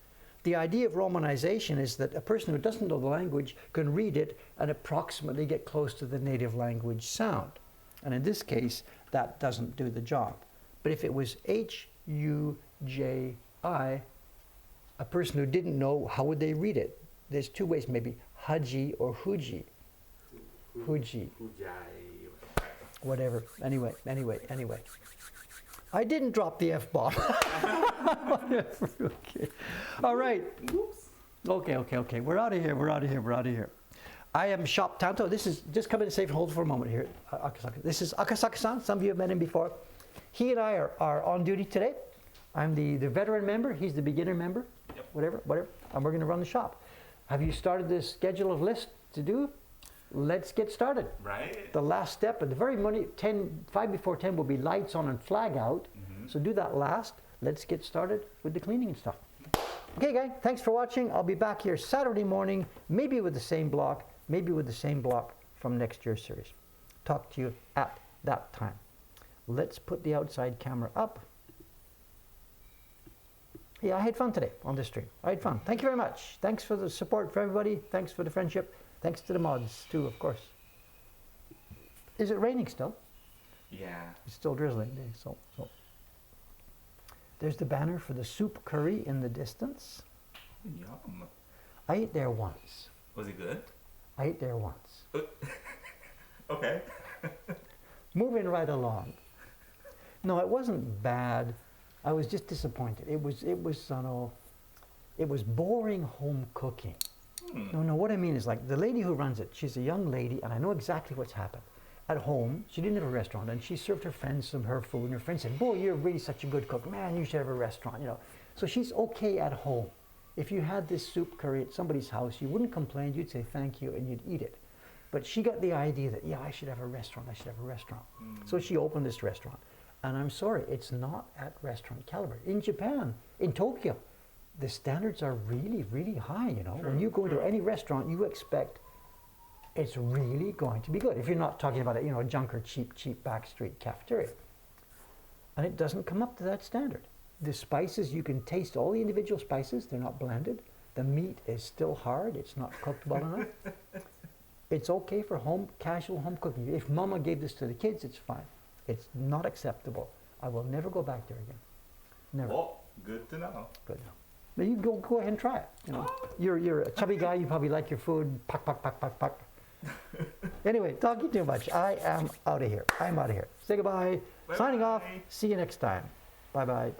The idea of Romanization is that a person who doesn't know the language can read it and approximately get close to the native language sound. And in this case, that doesn't do the job. But if it was H-U-J-I, a person who didn't know, how would they read it? There's 2 ways, maybe Haji or Fuji. Fuji. Whatever. Anyway. I didn't drop the F-bomb. Whatever. Okay. All right. Okay. We're out of here. I am Shop Tanto. This is, just come in and safe and hold for a moment here. Akasaki. This is Akasaki-san. Some of you have met him before. He and I are on duty today. I'm the veteran member. He's the beginner member. Yep. Whatever. And we're going to run the shop. Have you started this schedule of lists to do? Let's get started. Right. The last step, at the very morning, 5 before 10 will be lights on and flag out. So do that last. Let's get started with the cleaning and stuff. Okay, guys, thanks for watching. I'll be back here Saturday morning, maybe with the same block from next year's series. Talk to you at that time. Let's put the outside camera up. Yeah, I had fun today on this stream. I had fun. Thank you very much. Thanks for the support for everybody. Thanks for the friendship. Thanks to the mods, too, of course. Is it raining still? Yeah. It's still drizzling. So. There's the banner for the soup curry in the distance. Yum. I ate there once. Was it good? I ate there once. Okay. Moving right along. No, it wasn't bad. I was just disappointed. It was boring home cooking. No, what I mean is like the lady who runs it, she's a young lady, and I know exactly what's happened. At home, she didn't have a restaurant, and she served her friends some of her food, and her friends said, boy, you're really such a good cook. Man, you should have a restaurant, you know. So she's okay at home. If you had this soup curry at somebody's house, you wouldn't complain, you'd say thank you, and you'd eat it. But she got the idea that, yeah, I should have a restaurant, I should have a restaurant. So she opened this restaurant. And I'm sorry, it's not at restaurant caliber. In Japan, in Tokyo, the standards are really, really high, you know. When you go into any restaurant, you expect it's really going to be good. If you're not talking about a, you know, a junk or cheap backstreet cafeteria. And it doesn't come up to that standard. The spices, you can taste all the individual spices, they're not blended. The meat is still hard, it's not cooked well enough. It's okay for casual home cooking. If mama gave this to the kids, it's fine. It's not acceptable. I will never go back there again. Never. Well, good to know. Good. Now you go ahead and try it. You know, you're a chubby guy. You probably like your food. Puck. Anyway, talking too much. I am out of here. I'm out of here. Say goodbye. Bye-bye. Signing off. See you next time. Bye bye.